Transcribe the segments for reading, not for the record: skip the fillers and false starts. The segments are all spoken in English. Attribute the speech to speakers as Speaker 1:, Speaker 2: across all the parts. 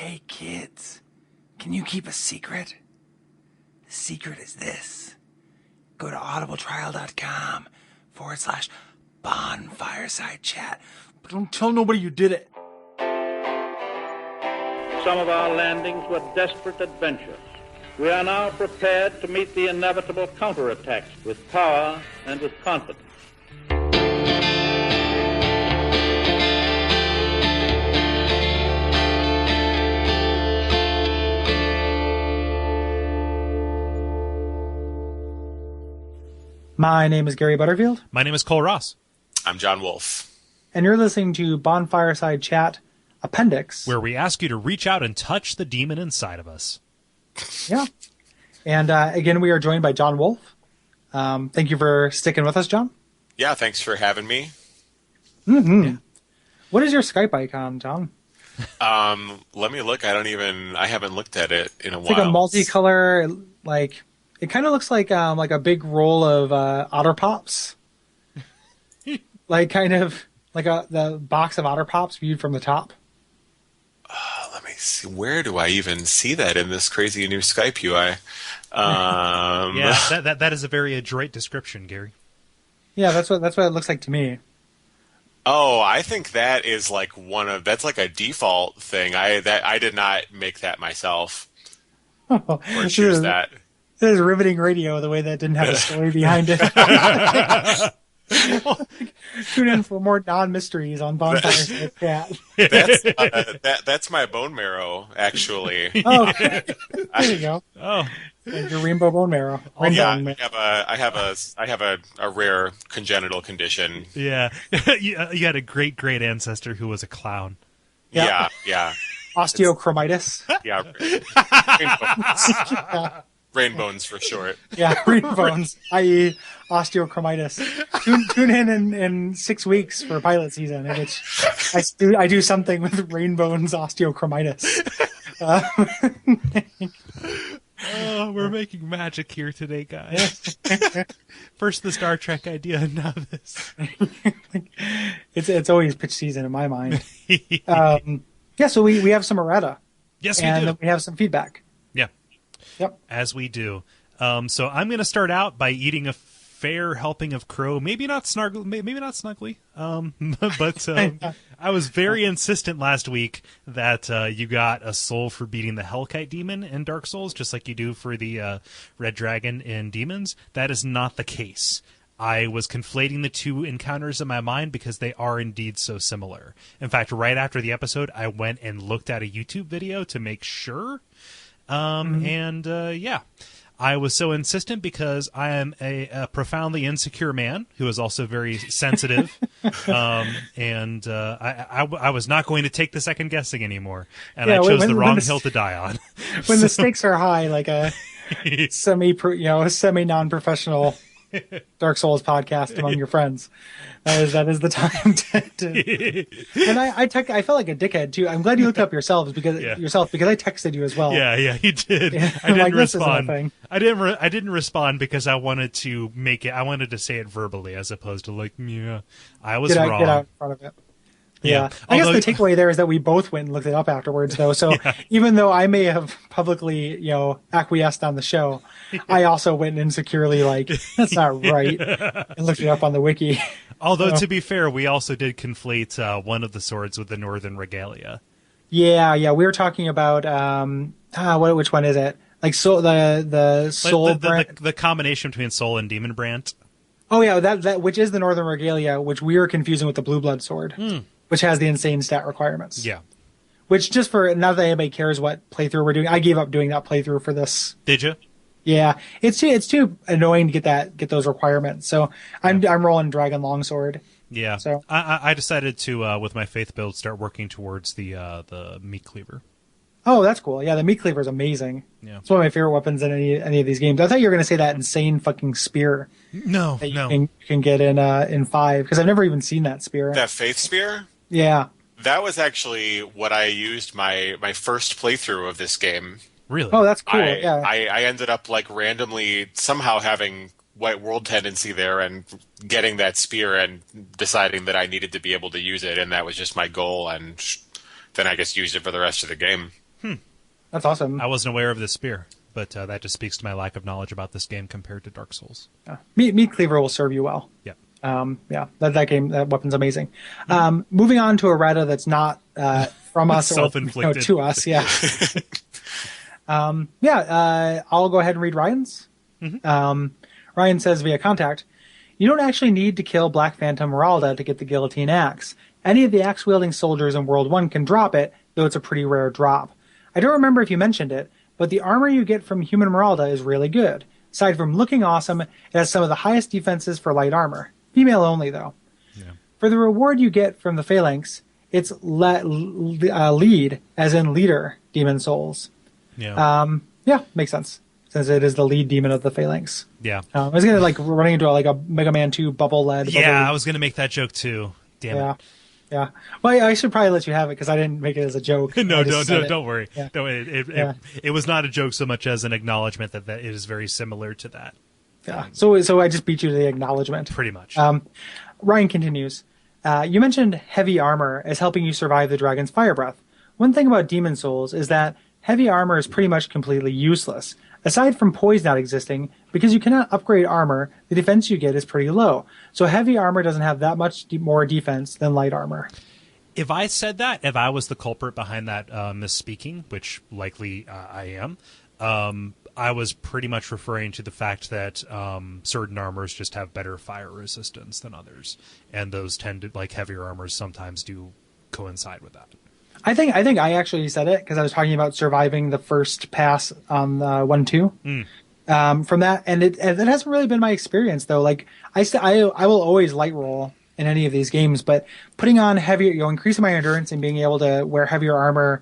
Speaker 1: Hey kids, can you keep a secret? The secret is this. Go to audibletrial.com/bonfireside chat. But don't tell nobody you did it.
Speaker 2: Some of our landings were desperate adventures. We are now prepared to meet the inevitable counterattacks with power and with confidence.
Speaker 3: My name is Gary Butterfield.
Speaker 4: My name is Kole Ross.
Speaker 5: I'm Jon Wolff.
Speaker 3: And you're listening to Bonfireside Chat Appendix.
Speaker 4: Where we ask you to reach out and touch the demon inside of us.
Speaker 3: Yeah. And again, we are joined by Jon Wolff. Thank you for sticking with us, Jon.
Speaker 5: Yeah, thanks for having me.
Speaker 3: Mm-hmm. Yeah. What is your Skype icon, Jon?
Speaker 5: Let me look. I haven't looked at it in a while.
Speaker 3: It's like a multicolor, like... It kind of looks like a big roll of Otter Pops, like kind of like the box of Otter Pops viewed from the top.
Speaker 5: Let me see. Where do I even see that in this crazy new Skype UI?
Speaker 4: Yeah, that is a very adroit description, Gary.
Speaker 3: Yeah, that's what it looks like to me.
Speaker 5: Oh, I think that is like that's like a default thing. I did not make that myself or choose that.
Speaker 3: It is riveting radio, the way that didn't have a story behind it. Tune in for more non-mysteries on Bonfire Chat.
Speaker 5: That's my bone marrow, actually.
Speaker 3: Oh, there you go.
Speaker 4: Oh,
Speaker 3: like your rainbow bone marrow.
Speaker 5: I have a rare congenital condition.
Speaker 4: Yeah, you had a great ancestor who was a clown.
Speaker 5: Yeah.
Speaker 3: Osteochromitis.
Speaker 5: Yeah. Rainbones for short.
Speaker 3: Yeah, rainbones, i.e. osteochromitis. Tune in 6 weeks for pilot season, in which I do something with rainbones osteochromitis.
Speaker 4: Oh, we're making magic here today, guys. First the Star Trek idea, and now this.
Speaker 3: It's always pitch season in my mind. Yeah, so we have some errata.
Speaker 4: Yes, we do.
Speaker 3: And we have some feedback.
Speaker 4: Yeah.
Speaker 3: Yep.
Speaker 4: As we do. So I'm going to start out by eating a fair helping of crow. Maybe not snugly. But I was very insistent last week that you got a soul for beating the Hellkite demon in Dark Souls, just like you do for the Red Dragon in Demons. That is not the case. I was conflating the two encounters in my mind because they are indeed so similar. In fact, right after the episode, I went and looked at a YouTube video to make sure. Yeah, I was so insistent because I am a profoundly insecure man who is also very sensitive. I was not going to take the second guessing anymore. And I chose the wrong hill to die on.
Speaker 3: When the stakes are high, like a semi non-professional Dark Souls podcast among your friends. That is the time to and I felt like a dickhead too. I'm glad you looked up yourself because I texted you as well.
Speaker 4: Yeah, you did.
Speaker 3: Yeah,
Speaker 4: I didn't
Speaker 3: like,
Speaker 4: respond. I didn't respond because I wanted to make it. I wanted to say it verbally as opposed to like, yeah, I was wrong.
Speaker 3: Get out in front of it. Yeah. I guess the takeaway there is that we both went and looked it up afterwards, though. So even though I may have publicly, acquiesced on the show, I also went insecurely like, that's not right, and looked it up on the wiki.
Speaker 4: Although, to be fair, we also did conflate one of the swords with the Northern Regalia.
Speaker 3: Yeah. We were talking about, which one is it? Like the soul brand?
Speaker 4: The combination between soul and demon brand.
Speaker 3: Oh, yeah, that which is the Northern Regalia, which we were confusing with the Blue Blood sword. Which has the insane stat requirements.
Speaker 4: Yeah.
Speaker 3: Which, just for, not that anybody cares what playthrough we're doing, I gave up doing that playthrough for this.
Speaker 4: Did you?
Speaker 3: Yeah. It's too annoying to get those requirements. So I'm rolling Dragon Longsword.
Speaker 4: Yeah. So I decided to, with my faith build, start working towards the meat cleaver.
Speaker 3: Oh, that's cool. Yeah, the meat cleaver is amazing. Yeah. It's one of my favorite weapons in any of these games. I thought you were going to say that insane fucking spear.
Speaker 4: No.
Speaker 3: You can get in 5, because I've never even seen that spear.
Speaker 5: That faith spear?
Speaker 3: Yeah.
Speaker 5: That was actually what I used my first playthrough of this game.
Speaker 4: Really?
Speaker 3: Oh, that's cool.
Speaker 5: I ended up like randomly somehow having White World tendency there and getting that spear and deciding that I needed to be able to use it, and that was just my goal, and then I just used it for the rest of the game.
Speaker 3: That's awesome.
Speaker 4: I wasn't aware of this spear, but that just speaks to my lack of knowledge about this game compared to Dark Souls.
Speaker 3: Yeah. Meat Cleaver will serve you well.
Speaker 4: Yeah.
Speaker 3: That weapon's amazing. Moving on to a Retta that's not from us or to us. Yeah. I'll go ahead and read Ryan's. Ryan says via contact, you don't actually need to kill Black Phantom Meralda to get the Guillotine Axe. Any of the axe-wielding soldiers in World 1 can drop it, though it's a pretty rare drop. I don't remember if you mentioned it, but the armor you get from Human Meralda is really good. Aside from looking awesome, it has some of the highest defenses for light armor. Female only, though. Yeah. For the reward you get from the Phalanx, it's lead, as in leader, demon souls.
Speaker 4: Yeah.
Speaker 3: Makes sense, since it is the lead demon of the Phalanx.
Speaker 4: Yeah.
Speaker 3: I was going to running into a Mega Man 2 bubble-led.
Speaker 4: Yeah, I was going to make that joke too. Damn it.
Speaker 3: Yeah. Well, I should probably let you have it because I didn't make it as a joke.
Speaker 4: No, don't worry.
Speaker 3: Yeah.
Speaker 4: No, it was not a joke so much as an acknowledgement that it is very similar to that.
Speaker 3: Yeah. So I just beat you to the acknowledgement.
Speaker 4: Pretty much.
Speaker 3: Ryan continues. You mentioned heavy armor as helping you survive the dragon's fire breath. One thing about Demon Souls is that heavy armor is pretty much completely useless. Aside from poise not existing, because you cannot upgrade armor, the defense you get is pretty low. So heavy armor doesn't have that much more defense than light armor.
Speaker 4: If I said that, if I was the culprit behind that misspeaking, which likely I am, I was pretty much referring to the fact that certain armors just have better fire resistance than others. And those tend to, like heavier armors, sometimes do coincide with that.
Speaker 3: I think I actually said it because I was talking about surviving the first pass on the 1-2. From that, and it hasn't really been my experience though. Like I will always light roll in any of these games, but putting on heavier, increasing my endurance and being able to wear heavier armor,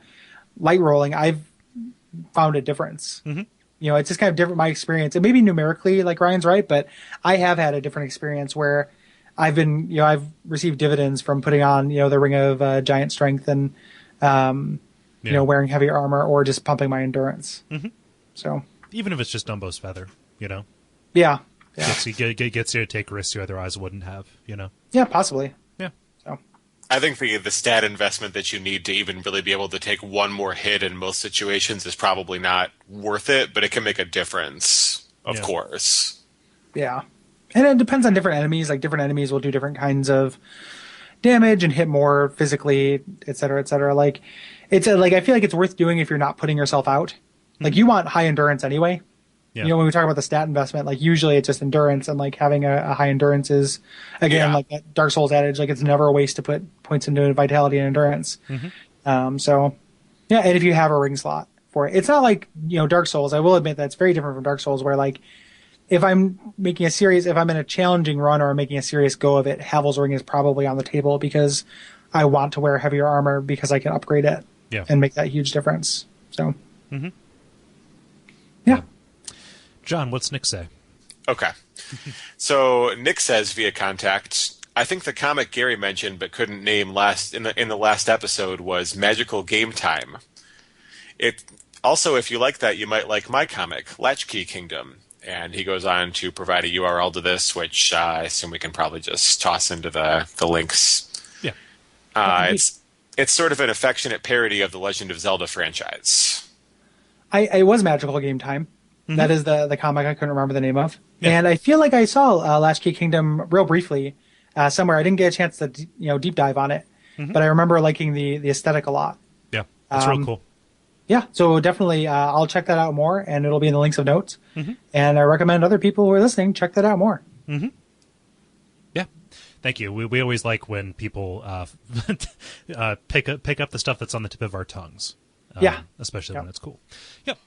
Speaker 3: light rolling, I've found a difference. It's just kind of different my experience, and maybe numerically, like Ryan's right, but I have had a different experience where I've been, I've received dividends from putting on, the Ring of Giant Strength and. Wearing heavy armor or just pumping my endurance. So
Speaker 4: even if it's just Dumbo's feather,
Speaker 3: Yeah.
Speaker 4: Gets you to take risks you otherwise wouldn't have,
Speaker 3: Yeah, possibly.
Speaker 4: Yeah.
Speaker 3: So
Speaker 5: I think the stat investment that you need to even really be able to take one more hit in most situations is probably not worth it, but it can make a difference, of course.
Speaker 3: Yeah. And it depends on different enemies. Like different enemies will do different kinds of damage and hit more physically, et cetera, et cetera. Like it's I feel like it's worth doing if you're not putting yourself out. Like you want high endurance anyway.
Speaker 4: Yeah.
Speaker 3: When we talk about the stat investment, like usually it's just endurance, and like having a high endurance is like that Dark Souls adage, like it's never a waste to put points into vitality and endurance. And if you have a ring slot for it, it's not like Dark Souls. I will admit that it's very different from Dark Souls, where like if I'm in a challenging run or I'm making a serious go of it, Havel's Ring is probably on the table because I want to wear heavier armor because I can upgrade it and make that huge difference. So, yeah.
Speaker 5: John, what's Nick say? Okay. So Nick says via contact, I think the comic Gary mentioned but couldn't name in the last episode was Magical Game Time. It also, if you like that, you might like my comic, Latchkey Kingdom. And he goes on to provide a URL to this, which I assume we can probably just toss into the links.
Speaker 4: Yeah.
Speaker 5: It's sort of an affectionate parody of the Legend of Zelda franchise.
Speaker 3: It was Magical Game Time. That is the comic I couldn't remember the name of. Yeah. And I feel like I saw Latchkey Kingdom real briefly somewhere. I didn't get a chance to deep dive on it, but I remember liking the aesthetic a lot.
Speaker 4: Yeah, that's real cool.
Speaker 3: Yeah, so definitely I'll check that out more, and it'll be in the links of notes. And I recommend other people who are listening check that out more.
Speaker 4: Yeah, thank you. We always like when people pick up the stuff that's on the tip of our tongues. Especially when it's cool. Yep.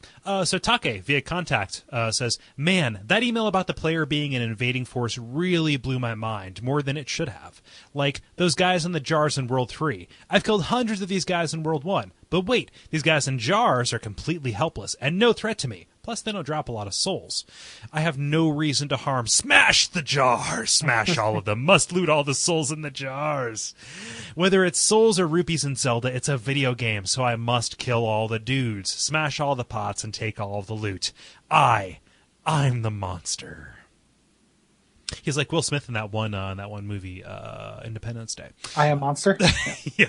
Speaker 4: So Take via contact says, "Man, that email about the player being an invading force really blew my mind more than it should have. Like those guys in the jars in World 3. I've killed hundreds of these guys in World 1. But wait, these guys in jars are completely helpless and no threat to me. Plus, they don't drop a lot of souls. I have no reason to harm. Smash the jars! Smash all of them. Must loot all the souls in the jars. Whether it's souls or rupees in Zelda, it's a video game, so I must kill all the dudes, smash all the pots, and take all of the loot. I'm the monster." He's like Will Smith in that one movie, Independence Day.
Speaker 3: I Am Monster.
Speaker 4: Yeah.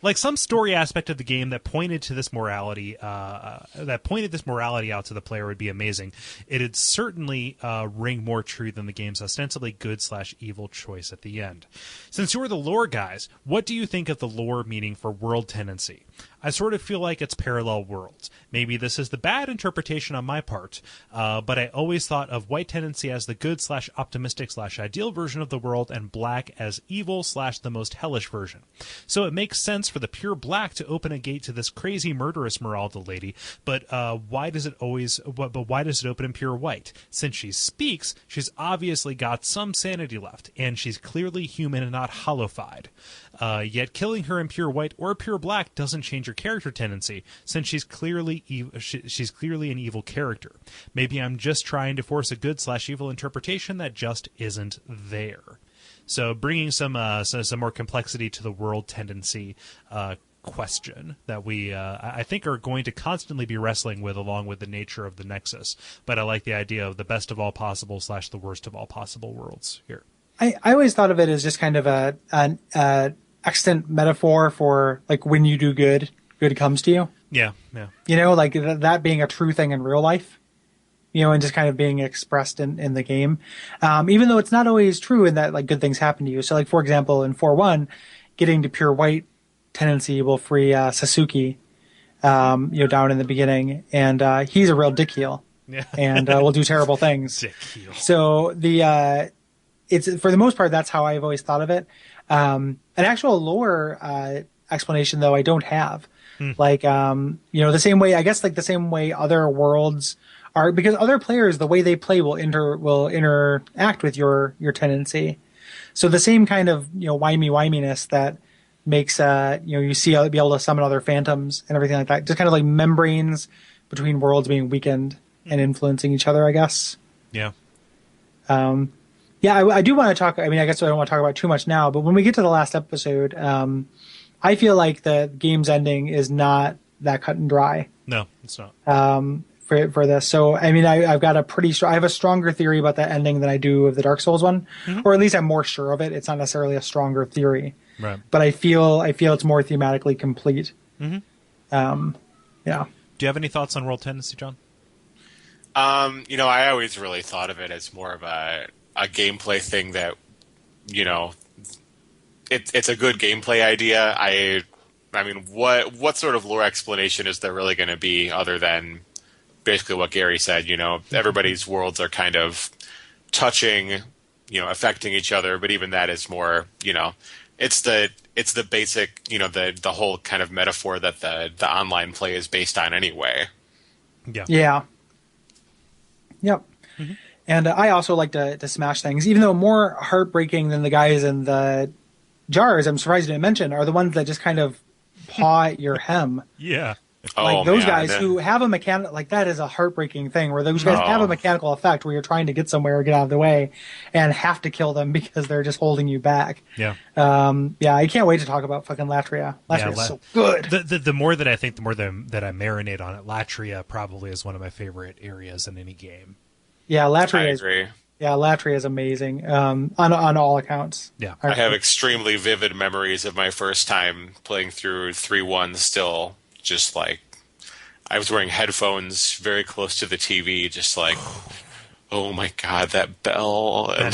Speaker 4: Like some story aspect of the game that pointed to this morality, out to the player would be amazing. It'd certainly ring more true than the game's ostensibly good/evil choice at the end. Since you're the lore guys, what do you think of the lore meaning for world tendency? I sort of feel like it's parallel worlds. Maybe this is the bad interpretation on my part, but I always thought of white tendency as the good/optimistic/ideal version of the world and black as evil/the most hellish version. So it makes sense for the pure black to open a gate to this crazy murderous Meralda lady, but why does it open in pure white? Since she speaks, she's obviously got some sanity left, and she's clearly human and not hollowified. Yet killing her in pure white or pure black doesn't change her character tendency, since she's clearly an evil character. Maybe I'm just trying to force a good/evil interpretation that just isn't there. So bringing some more complexity to the world tendency question that we I think are going to constantly be wrestling with, along with the nature of the Nexus. But I like the idea of the best of all possible / the worst of all possible worlds here.
Speaker 3: I always thought of it as just kind of an extant metaphor for like when you do good comes to you.
Speaker 4: Yeah.
Speaker 3: You know, like that being a true thing in real life, you know, and just kind of being expressed in the game. Even though it's not always true in that like good things happen to you. So like, for example, in 4.1, getting to pure white tendency will free Sasuke, down in the beginning. And he's a real dickheel.
Speaker 4: Yeah.
Speaker 3: And will do terrible things.
Speaker 4: Dickheel.
Speaker 3: So it's for the most part, that's how I've always thought of it. An actual lore explanation, though, I don't have. Like, the same way, I guess, like the same way other worlds are, because other players, the way they play will interact with your tendency. So the same kind of, whiminess that makes, you see be able to summon other phantoms and everything like that. Just kind of like membranes between worlds being weakened and influencing each other, I guess.
Speaker 4: Yeah.
Speaker 3: I do want to talk, I guess I don't want to talk about too much now, but when we get to the last episode, I feel like the game's ending is not that cut and dry.
Speaker 4: No, it's not.
Speaker 3: For this. So, I've got I have a stronger theory about that ending than I do of the Dark Souls one, or at least I'm more sure of it. It's not necessarily a stronger theory,
Speaker 4: right? But
Speaker 3: I feel it's more thematically complete.
Speaker 4: Mm-hmm.
Speaker 3: Yeah.
Speaker 4: Do you have any thoughts on world tendency, John?
Speaker 5: I always really thought of it as more of a gameplay thing that, it's a good gameplay idea. What sort of lore explanation is there really going to be other than basically what Gary said? Everybody's worlds are kind of touching, affecting each other, but even that is more, it's the basic, the whole kind of metaphor that the online play is based on anyway.
Speaker 4: Yeah.
Speaker 3: Yeah. Yep. Mm-hmm. And I also like to smash things, even though more heartbreaking than the guys in the jars, I'm surprised you didn't mention, are the ones that just kind of paw at your hem.
Speaker 4: Yeah.
Speaker 3: Like those guys who have a mechanical, like that is a heartbreaking thing where those guys have a mechanical effect where you're trying to get somewhere or get out of the way and have to kill them because they're just holding you back.
Speaker 4: Yeah.
Speaker 3: I can't wait to talk about fucking Latria. Latria is so good.
Speaker 4: The more that I think, the more that I marinate on it, Latria probably is one of my favorite areas in any game.
Speaker 3: Yeah, Latria
Speaker 5: I agree.
Speaker 3: Latria is amazing on all accounts.
Speaker 4: Yeah,
Speaker 5: I have extremely vivid memories of my first time playing through 3.1 still. Just like, I was wearing headphones very close to the TV, just like, oh my god, that bell.
Speaker 3: I've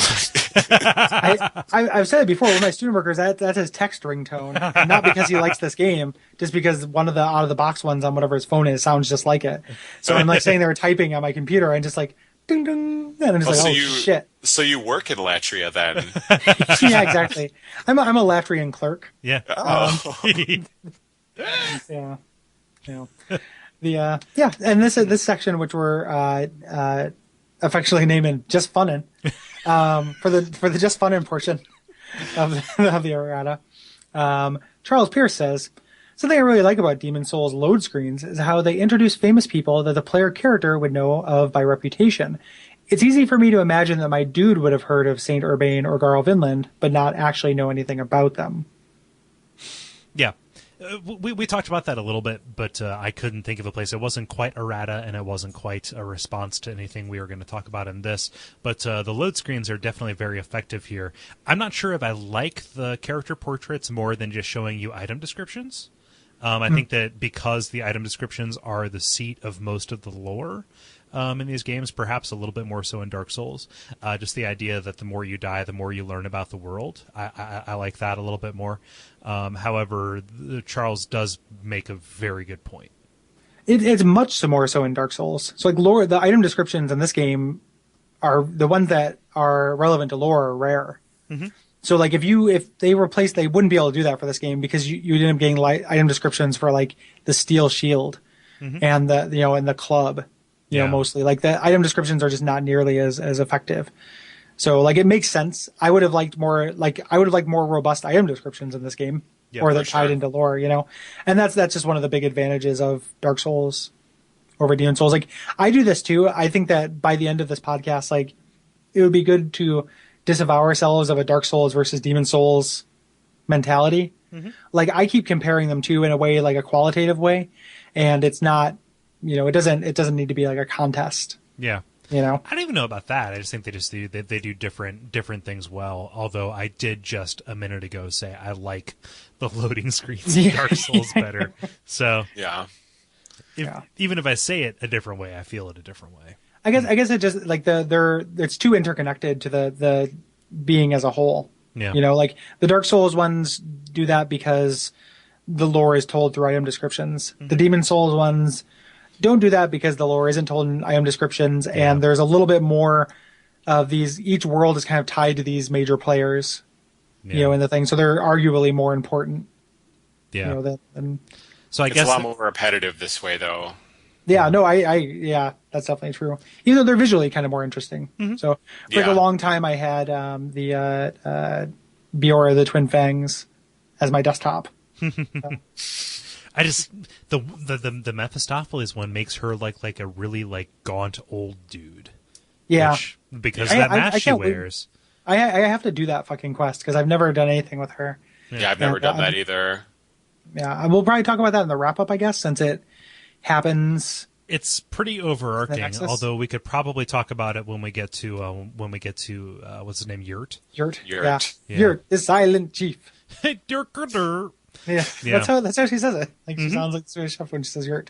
Speaker 3: said it before, one of my student workers, that's his text ringtone. Not because he likes this game, just because one of the out-of-the-box ones on whatever his phone is sounds just like it. So I'm like sitting there typing on my computer and just like, ding, ding, and I'm just shit. So
Speaker 5: you work in Latria then?
Speaker 3: Yeah, exactly. I'm a Latrian clerk.
Speaker 4: Yeah.
Speaker 3: Yeah. And this section, which we're affectionately naming "Just Funnin'," for the "Just Funnin'" portion of the errata, Charles Pierce says, "Something I really like about Demon's Souls load screens is how they introduce famous people that the player character would know of by reputation. It's easy for me to imagine that my dude would have heard of Saint Urbain or Garl Vinland, but not actually know anything about them."
Speaker 4: Yeah. We talked about that a little bit, but I couldn't think of a place. It wasn't quite errata, and it wasn't quite a response to anything we were going to talk about in this. But the load screens are definitely very effective here. I'm not sure if I like the character portraits more than just showing you item descriptions. I think that because the item descriptions are the seat of most of the lore in these games, perhaps a little bit more so in Dark Souls, just the idea that the more you die, the more you learn about the world. I like that a little bit more. However, Charles does make a very good point.
Speaker 3: It's much more so in Dark Souls. So like lore, the item descriptions in this game are the ones that are relevant to lore are rare. Mm-hmm. So like if they replaced, they wouldn't be able to do that for this game because you end up getting item descriptions for like the steel shield and the club, you know, mostly like the item descriptions are just not nearly as effective. So like it makes sense. I would have liked more robust item descriptions in this game or that tied into lore, you know, and that's just one of the big advantages of Dark Souls over Demon Souls. Like I do this too. I think that by the end of this podcast, like it would be good to disavow ourselves of a Dark Souls versus Demon Souls mentality. Mm-hmm. Like I keep comparing them to in a way, like a qualitative way. And it's not, you know, it doesn't need to be like a contest.
Speaker 4: Yeah.
Speaker 3: You know,
Speaker 4: I don't even know about that. I just think they do different things well. Although I did just a minute ago say I like the loading screens in Dark Souls better. So even if I say it a different way, I feel it a different way.
Speaker 3: I guess it just like it's too interconnected to the being as a whole. Yeah. You know, like the Dark Souls ones do that because the lore is told through item descriptions. Mm-hmm. The Demon Souls ones don't do that because the lore isn't told in item descriptions, and there's a little bit more of these. Each world is kind of tied to these major players, you know, in the thing. So they're arguably more important. Yeah. You know,
Speaker 4: so I
Speaker 5: guess
Speaker 4: it's
Speaker 5: a lot more repetitive this way, though.
Speaker 3: Yeah, no, that's definitely true. Even though they're visually kind of more interesting. Mm-hmm. So for like a long time, I had the Biora the Twin Fangs as my desktop.
Speaker 4: I just the Mephistopheles one makes her like a really like gaunt old dude.
Speaker 3: Yeah,
Speaker 4: because that mask she wears.
Speaker 3: I have to do that fucking quest because I've never done anything with her.
Speaker 5: Yeah, I've never done that either.
Speaker 3: Yeah, we'll probably talk about that in the wrap up, I guess, since it happens.
Speaker 4: It's pretty overarching, although we could probably talk about it when we get to what's his name, Yurt.
Speaker 3: Yurt. Yeah. Yurt, the silent chief. Yeah, that's how she says it. Like she sounds like the Swedish chef when she says Yurt.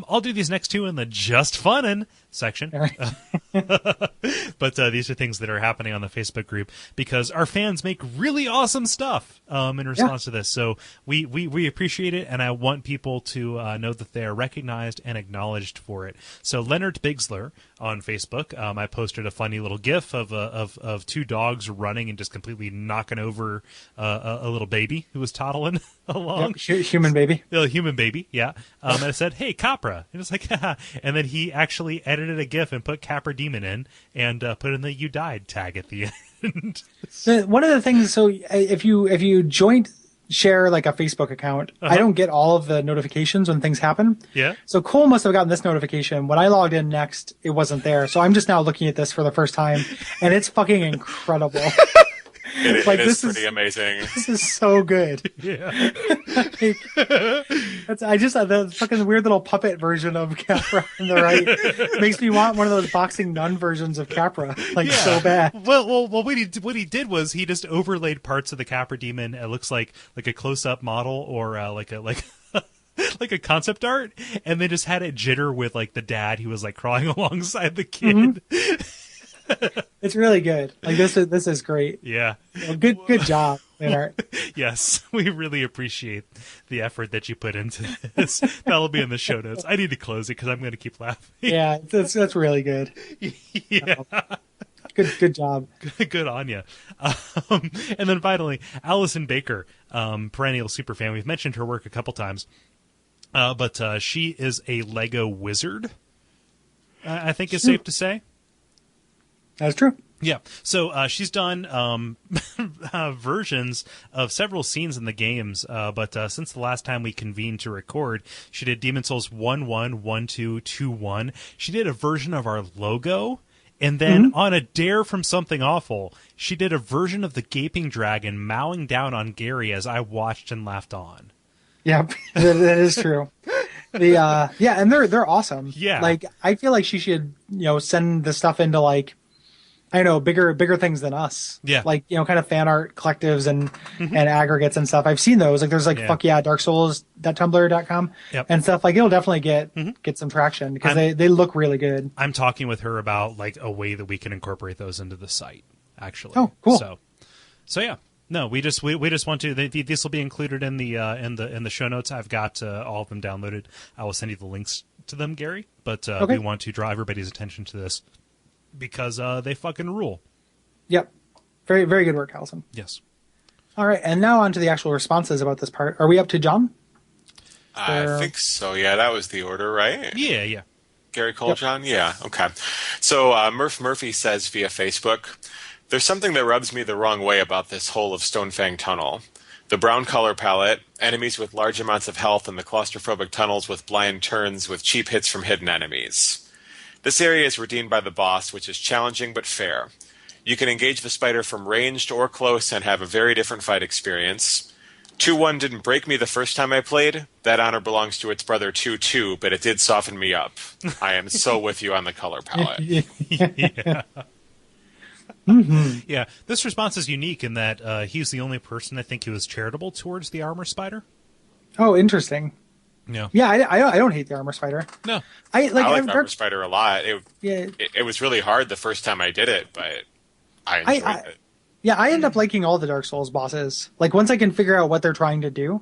Speaker 4: I'll do these next two in the just funnin' section. But these are things that are happening on the Facebook group because our fans make really awesome stuff in response to this. So we appreciate it, and I want people to know that they are recognized and acknowledged for it. So Leonard Bigsler on Facebook, I posted a funny little GIF of two dogs running and just completely knocking over a little baby who was toddling along.
Speaker 3: Human baby.
Speaker 4: A human baby, yeah. And I said, "Hey, Capra," and it's like, and then he actually edited a GIF and put Capra Demon in and put in the "You died" tag at the end.
Speaker 3: One of the things, so if you joint share like a Facebook account, I don't get all of the notifications when things happen. Yeah. So Cole must have gotten this notification. When I logged in next, it wasn't there. So I'm just now looking at this for the first time, and it's fucking incredible.
Speaker 5: It is pretty amazing.
Speaker 3: This is so good.
Speaker 4: Yeah.
Speaker 3: I just the fucking weird little puppet version of Capra on the right makes me want one of those boxing nun versions of Capra, so bad.
Speaker 4: Well, what he did was he just overlaid parts of the Capra demon. It looks like a close up model or like a concept art, and then just had it jitter with like the dad who was like crawling alongside the kid. Mm-hmm.
Speaker 3: It's really good. Like this is great.
Speaker 4: Yeah.
Speaker 3: Well, good job, Leonard.
Speaker 4: Yes, we really appreciate the effort that you put into this. That'll be in the show notes. I need to close it because I'm going to keep laughing.
Speaker 3: Yeah, that's really good.
Speaker 4: Yeah.
Speaker 3: Good job.
Speaker 4: Good on you. And then finally, Allison Baker, perennial super fan. We've mentioned her work a couple times, but she is a Lego wizard. I think it's safe to say.
Speaker 3: That's true.
Speaker 4: Yeah. So she's done versions of several scenes in the games, but since the last time we convened to record, she did Demon Souls 1-1, 1-2, 2-1. She did a version of our logo, And then on a dare from Something Awful, she did a version of the Gaping Dragon mowing down on Gary as I watched and laughed on.
Speaker 3: Yeah, that is true. And they're awesome.
Speaker 4: Yeah.
Speaker 3: Like, I feel like she should, send the stuff into, like, I don't know, bigger things than us.
Speaker 4: Yeah.
Speaker 3: Like, kind of fan art collectives and aggregates and stuff. I've seen those. Like, there's Fuck Yeah, Dark Souls, Tumblr.com and stuff. Like, it'll definitely get some traction because they look really good.
Speaker 4: I'm talking with her about, like, a way that we can incorporate those into the site, actually.
Speaker 3: Oh, cool.
Speaker 4: So yeah. No, we just want to. These will be included in the show notes. I've got all of them downloaded. I will send you the links to them, Gary. But we want to draw everybody's attention to this because they fucking rule.
Speaker 3: Yep, very very good work, Allison.
Speaker 4: Yes.
Speaker 3: All right, and now on to the actual responses about this part. Are we up to John?
Speaker 5: I think so. Yeah, that was the order, right?
Speaker 4: Yeah.
Speaker 5: Gary Cole, John? Yeah, okay. So Murph Murphy says via Facebook, there's something that rubs me the wrong way about this whole of Stonefang Tunnel. The brown color palette, enemies with large amounts of health, and the claustrophobic tunnels with blind turns with cheap hits from hidden enemies. This area is redeemed by the boss, which is challenging but fair. You can engage the spider from ranged or close and have a very different fight experience. 2-1 didn't break me the first time I played. That honor belongs to its brother 2-2, but it did soften me up. I am so with you on the color palette.
Speaker 4: Yeah. Yeah, this response is unique in that he's the only person I think who was charitable towards the armor spider.
Speaker 3: Oh, interesting.
Speaker 4: Yeah.
Speaker 3: Yeah, I don't hate the armor spider.
Speaker 4: No.
Speaker 5: I like armor spider a lot. It was really hard the first time I did it, but I enjoyed it.
Speaker 3: Yeah, I end up liking all the Dark Souls bosses. Like, once I can figure out what they're trying to do,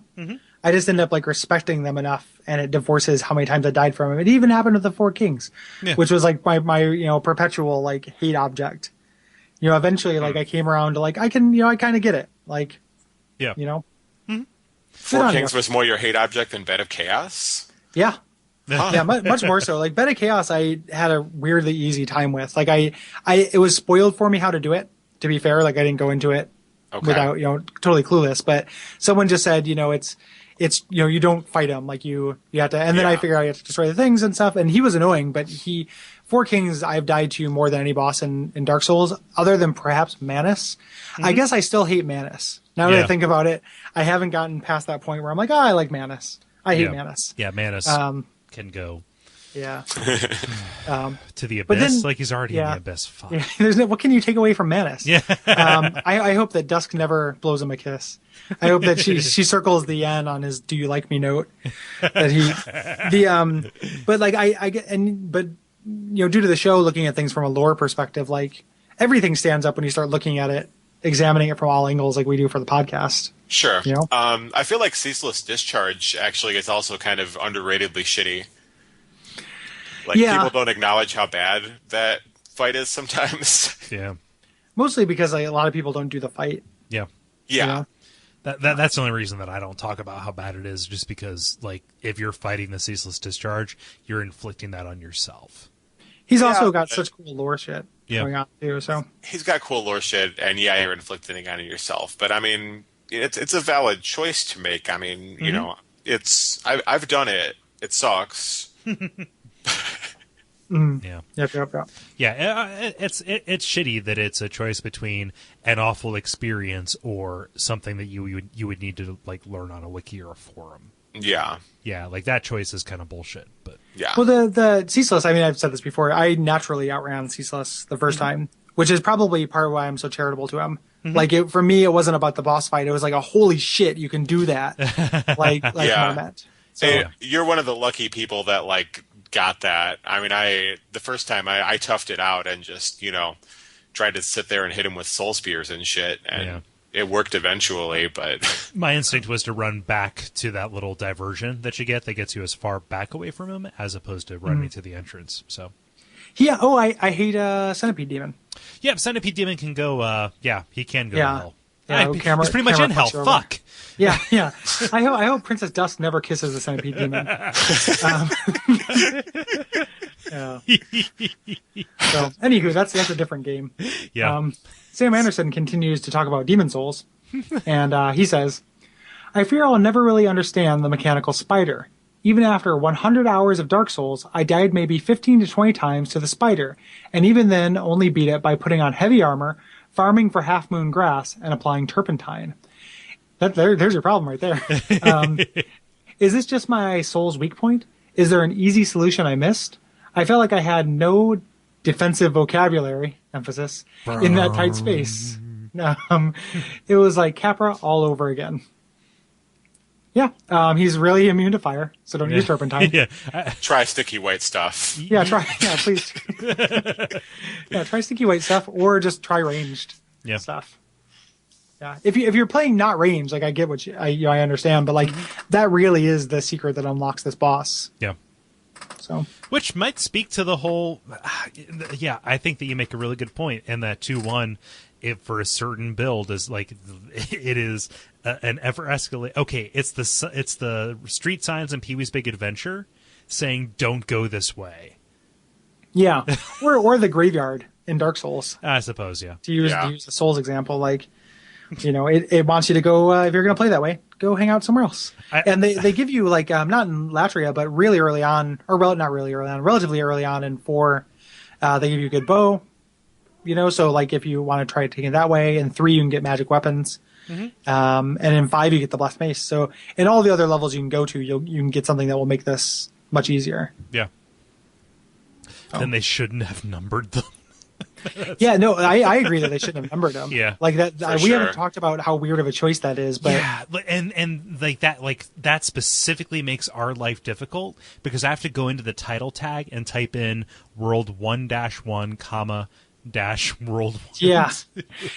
Speaker 3: I just end up, like, respecting them enough, and it divorces how many times I died from them. It even happened with the Four Kings, which was, like, my perpetual, like, hate object. Eventually, like, I came around to, like, I kind of get it. Like,
Speaker 5: Four Kings was more your hate object than Bed of Chaos?
Speaker 3: Yeah.
Speaker 5: Huh.
Speaker 3: Yeah, much more so. Like, Bed of Chaos, I had a weirdly easy time with. Like, it was spoiled for me how to do it, to be fair. Like, I didn't go into it without, totally clueless. But someone just said, it's you don't fight him. Like, you have to, and then I figured out you have to destroy the things and stuff. And he was annoying, but Four Kings, I've died to more than any boss in Dark Souls, other than perhaps Manus. I guess I still hate Manus. Now that I think about it, I haven't gotten past that point where I'm like, I like Manus. I hate Manus.
Speaker 4: Yeah, Manus can go.
Speaker 3: Yeah.
Speaker 4: To the abyss, like he's already in the abyss. Fuck.
Speaker 3: Yeah, what can you take away from Manus?
Speaker 4: Yeah.
Speaker 3: I hope that Dusk never blows him a kiss. I hope that she circles the end on his "Do you like me?" note. That but like I get due to the show, looking at things from a lore perspective, like everything stands up when you start looking at it, examining it from all angles, like we do for the podcast.
Speaker 5: Sure. I feel like Ceaseless Discharge actually is also kind of underratedly shitty. Like, people don't acknowledge how bad that fight is sometimes.
Speaker 4: Yeah.
Speaker 3: Mostly because a lot of people don't do the fight.
Speaker 4: Yeah.
Speaker 5: Yeah.
Speaker 4: That's the only reason that I don't talk about how bad it is, just because, like, if you're fighting the Ceaseless Discharge, you're inflicting that on yourself.
Speaker 3: He's also got such cool lore shit going on, too, so.
Speaker 5: He's got cool lore shit, and you're inflicting it on yourself. But, I mean, it's a valid choice to make. I mean, I've done it. It sucks.
Speaker 4: Yeah.
Speaker 3: Yep.
Speaker 4: Yeah, it's shitty that it's a choice between an awful experience or something that you would need to, like, learn on a wiki or a forum.
Speaker 5: Yeah.
Speaker 4: Yeah, like that choice is kind of bullshit, but
Speaker 5: yeah.
Speaker 3: Well, the Ceaseless, I mean, I've said this before, I naturally outran Ceaseless the first time, which is probably part of why I'm so charitable to him. Like, for me, it wasn't about the boss fight. It was like a holy shit, you can do that. Moment.
Speaker 5: So you're one of the lucky people that, like, got that. I mean, the first time I toughed it out and just, tried to sit there and hit him with soul spears and shit, and it worked eventually, but
Speaker 4: my instinct was to run back to that little diversion that you get that gets you as far back away from him as opposed to running to the entrance. So
Speaker 3: yeah. Oh, I hate Centipede Demon.
Speaker 4: Yeah, Centipede Demon can go. He can go to hell.
Speaker 3: Yeah,
Speaker 4: he's pretty much in hell. Fuck.
Speaker 3: Yeah. I hope Princess Dusk never kisses the Centipede Demon. So, anywho, that's a different game.
Speaker 4: Yeah.
Speaker 3: Sam Anderson continues to talk about Demon Souls, and he says, "I fear I'll never really understand the mechanical spider. Even after 100 hours of Dark Souls, I died maybe 15 to 20 times to the spider, and even then only beat it by putting on heavy armor, farming for half-moon grass, and applying turpentine. There's your problem right there. Is this just my Souls weak point? Is there an easy solution I missed? I felt like I had no defensive vocabulary, emphasis, in that tight space. It was like Capra all over again. Yeah, he's really immune to fire, so don't use turpentine.
Speaker 5: Try sticky white stuff.
Speaker 3: Please. Try sticky white stuff, or just try ranged stuff. Yeah, if you're playing not ranged, like I get what I understand, but like that really is the secret that unlocks this boss.
Speaker 4: Yeah.
Speaker 3: So,
Speaker 4: which might speak to the whole. I think that you make a really good point, and that 2-1, if for a certain build is like it is an ever escalate. Okay, it's the street signs in Pee-wee's Big Adventure saying don't go this way. Yeah, or the graveyard in Dark Souls. I suppose, yeah.
Speaker 3: To use the Souls example, like. It wants you to go, if you're going to play that way, go hang out somewhere else. And they give you, like, not in Latria, but really early on, not really early on, relatively early on in 4, they give you a good bow, so, like, if you want to try taking it that way, in 3, you can get magic weapons, and in 5, you get the blessed mace. So, in all the other levels you can go to, you can get something that will make this much easier.
Speaker 4: Yeah. Then they shouldn't have numbered them.
Speaker 3: I agree that they shouldn't have numbered them.
Speaker 4: Yeah,
Speaker 3: like that. We haven't talked about how weird of a choice that is, but
Speaker 4: and that specifically makes our life difficult because I have to go into the title tag and type in world 1-1, comma -world 1.
Speaker 3: Yeah,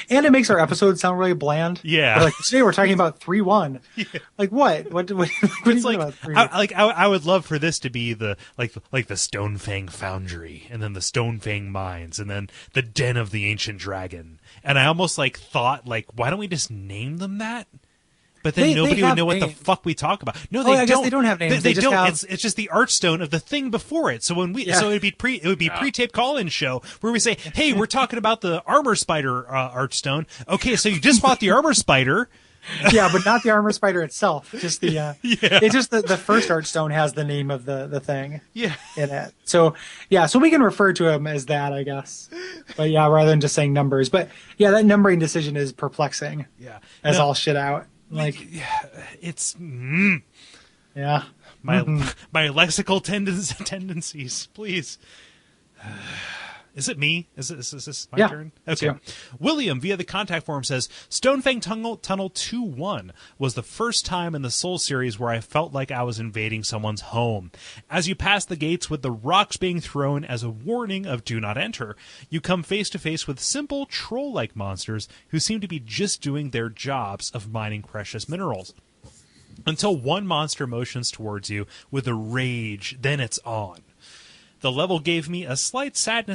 Speaker 3: and it makes our episode sound really bland.
Speaker 4: Yeah,
Speaker 3: like today we're talking about 3-1. Yeah. Like what? What
Speaker 4: it's like I would love for this to be the like the Stonefang Foundry, and then the Stonefang Mines, and then the Den of the Ancient Dragon. And I almost thought why don't we just name them that? But then nobody would know what the fuck we talk about. No, they don't.
Speaker 3: I guess they don't have names.
Speaker 4: They don't. Have... It's just the archstone of the thing before it. So when so it would be pre-taped call-in show where we say, "Hey, we're talking about the armor spider archstone." Okay, so you just bought the armor spider.
Speaker 3: Yeah, but not the armor spider itself. Just the it's just the first archstone has the name of the thing.
Speaker 4: Yeah.
Speaker 3: In it. So so we can refer to him as that, I guess. But rather than just saying numbers. But that numbering decision is perplexing.
Speaker 4: Yeah.
Speaker 3: As all shit out.
Speaker 4: It's
Speaker 3: my
Speaker 4: lexical tendencies, please. Is it me? Is this my turn? Okay. William via the contact form says Stonefang Tunnel 2-1 was the first time in the Soul series where I felt like I was invading someone's home. As you pass the gates with the rocks being thrown as a warning of do not enter, you come face to face with simple troll-like monsters who seem to be just doing their jobs of mining precious minerals. Until one monster motions towards you with a rage, then it's on. The level gave me a slight sad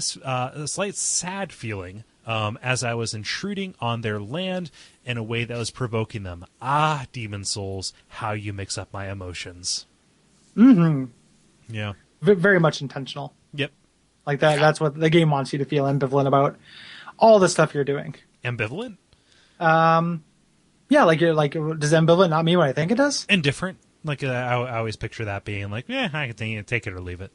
Speaker 4: feeling as I was intruding on their land in a way that was provoking them. Ah, Demon Souls, how you mix up my emotions.
Speaker 3: Mm-hmm.
Speaker 4: Yeah.
Speaker 3: Very much intentional.
Speaker 4: Yep.
Speaker 3: Like that. That's what the game wants you to feel ambivalent about all the stuff you're doing.
Speaker 4: Ambivalent?
Speaker 3: Yeah, does ambivalent not mean what I think it does?
Speaker 4: Indifferent. I always picture that being I can take it or leave it.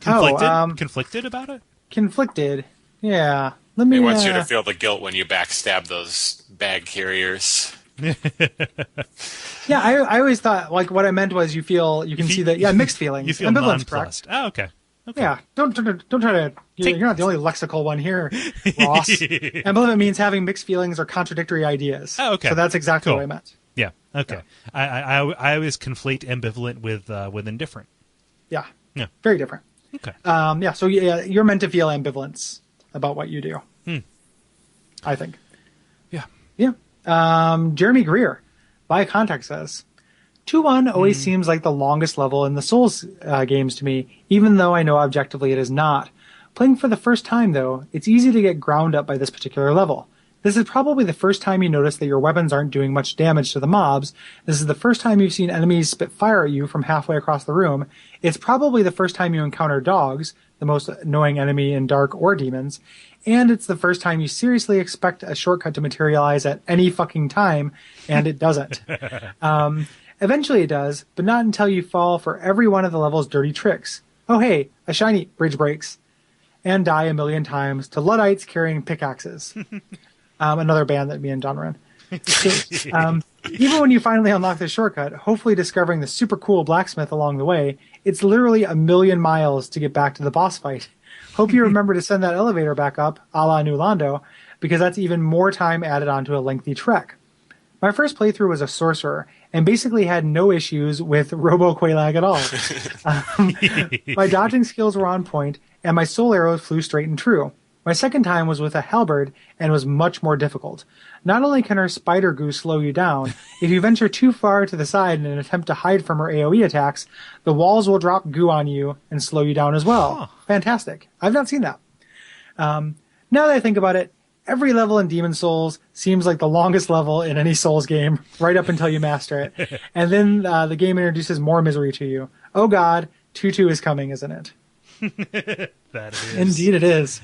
Speaker 4: Conflicted? Conflicted about it?
Speaker 3: Conflicted. Yeah. He
Speaker 5: wants you to feel the guilt when you backstab those bag carriers.
Speaker 3: Yeah, I always thought what I meant was you can see that mixed feelings.
Speaker 4: You feel nonplussed. Oh, okay.
Speaker 3: Yeah, don't try to. You're not the only lexical one here, Ross. Ambivalent means having mixed feelings or contradictory ideas.
Speaker 4: Oh, okay.
Speaker 3: So that's exactly what I meant.
Speaker 4: Yeah. Okay. Yeah. I always conflate ambivalent with indifferent.
Speaker 3: Yeah.
Speaker 4: Yeah.
Speaker 3: Very different.
Speaker 4: Okay.
Speaker 3: So you're meant to feel ambivalence about what you do. I think.
Speaker 4: Yeah.
Speaker 3: Yeah. Jeremy Greer, by contact, says 2-1 always seems like the longest level in the Souls games to me, even though I know objectively it is not. Playing for the first time, though, it's easy to get ground up by this particular level. This is probably the first time you notice that your weapons aren't doing much damage to the mobs. This is the first time you've seen enemies spit fire at you from halfway across the room. It's probably the first time you encounter dogs, the most annoying enemy in Dark or Demons. And it's the first time you seriously expect a shortcut to materialize at any fucking time, and it doesn't. Eventually it does, but not until you fall for every one of the level's dirty tricks. Oh hey, a shiny bridge breaks. And die a million times to Luddites carrying pickaxes. Another band that me and John run. So, even when you finally unlock the shortcut, hopefully discovering the super cool blacksmith along the way, it's literally a million miles to get back to the boss fight. Hope you remember to send that elevator back up, a la New Londo, because that's even more time added onto a lengthy trek. My first playthrough was a sorcerer, and basically had no issues with Robo-Qualag at all. My dodging skills were on point, and my soul arrows flew straight and true. My second time was with a halberd, and was much more difficult. Not only can her spider goo slow you down, if you venture too far to the side in an attempt to hide from her AoE attacks, the walls will drop goo on you and slow you down as well.
Speaker 4: Huh.
Speaker 3: Fantastic. I've not seen that. Now that I think about it, every level in Demon Souls seems like the longest level in any Souls game, right up until you master it. And then the game introduces more misery to you. Oh god, 2-2 is coming, isn't it?
Speaker 4: That it is.
Speaker 3: Indeed it is.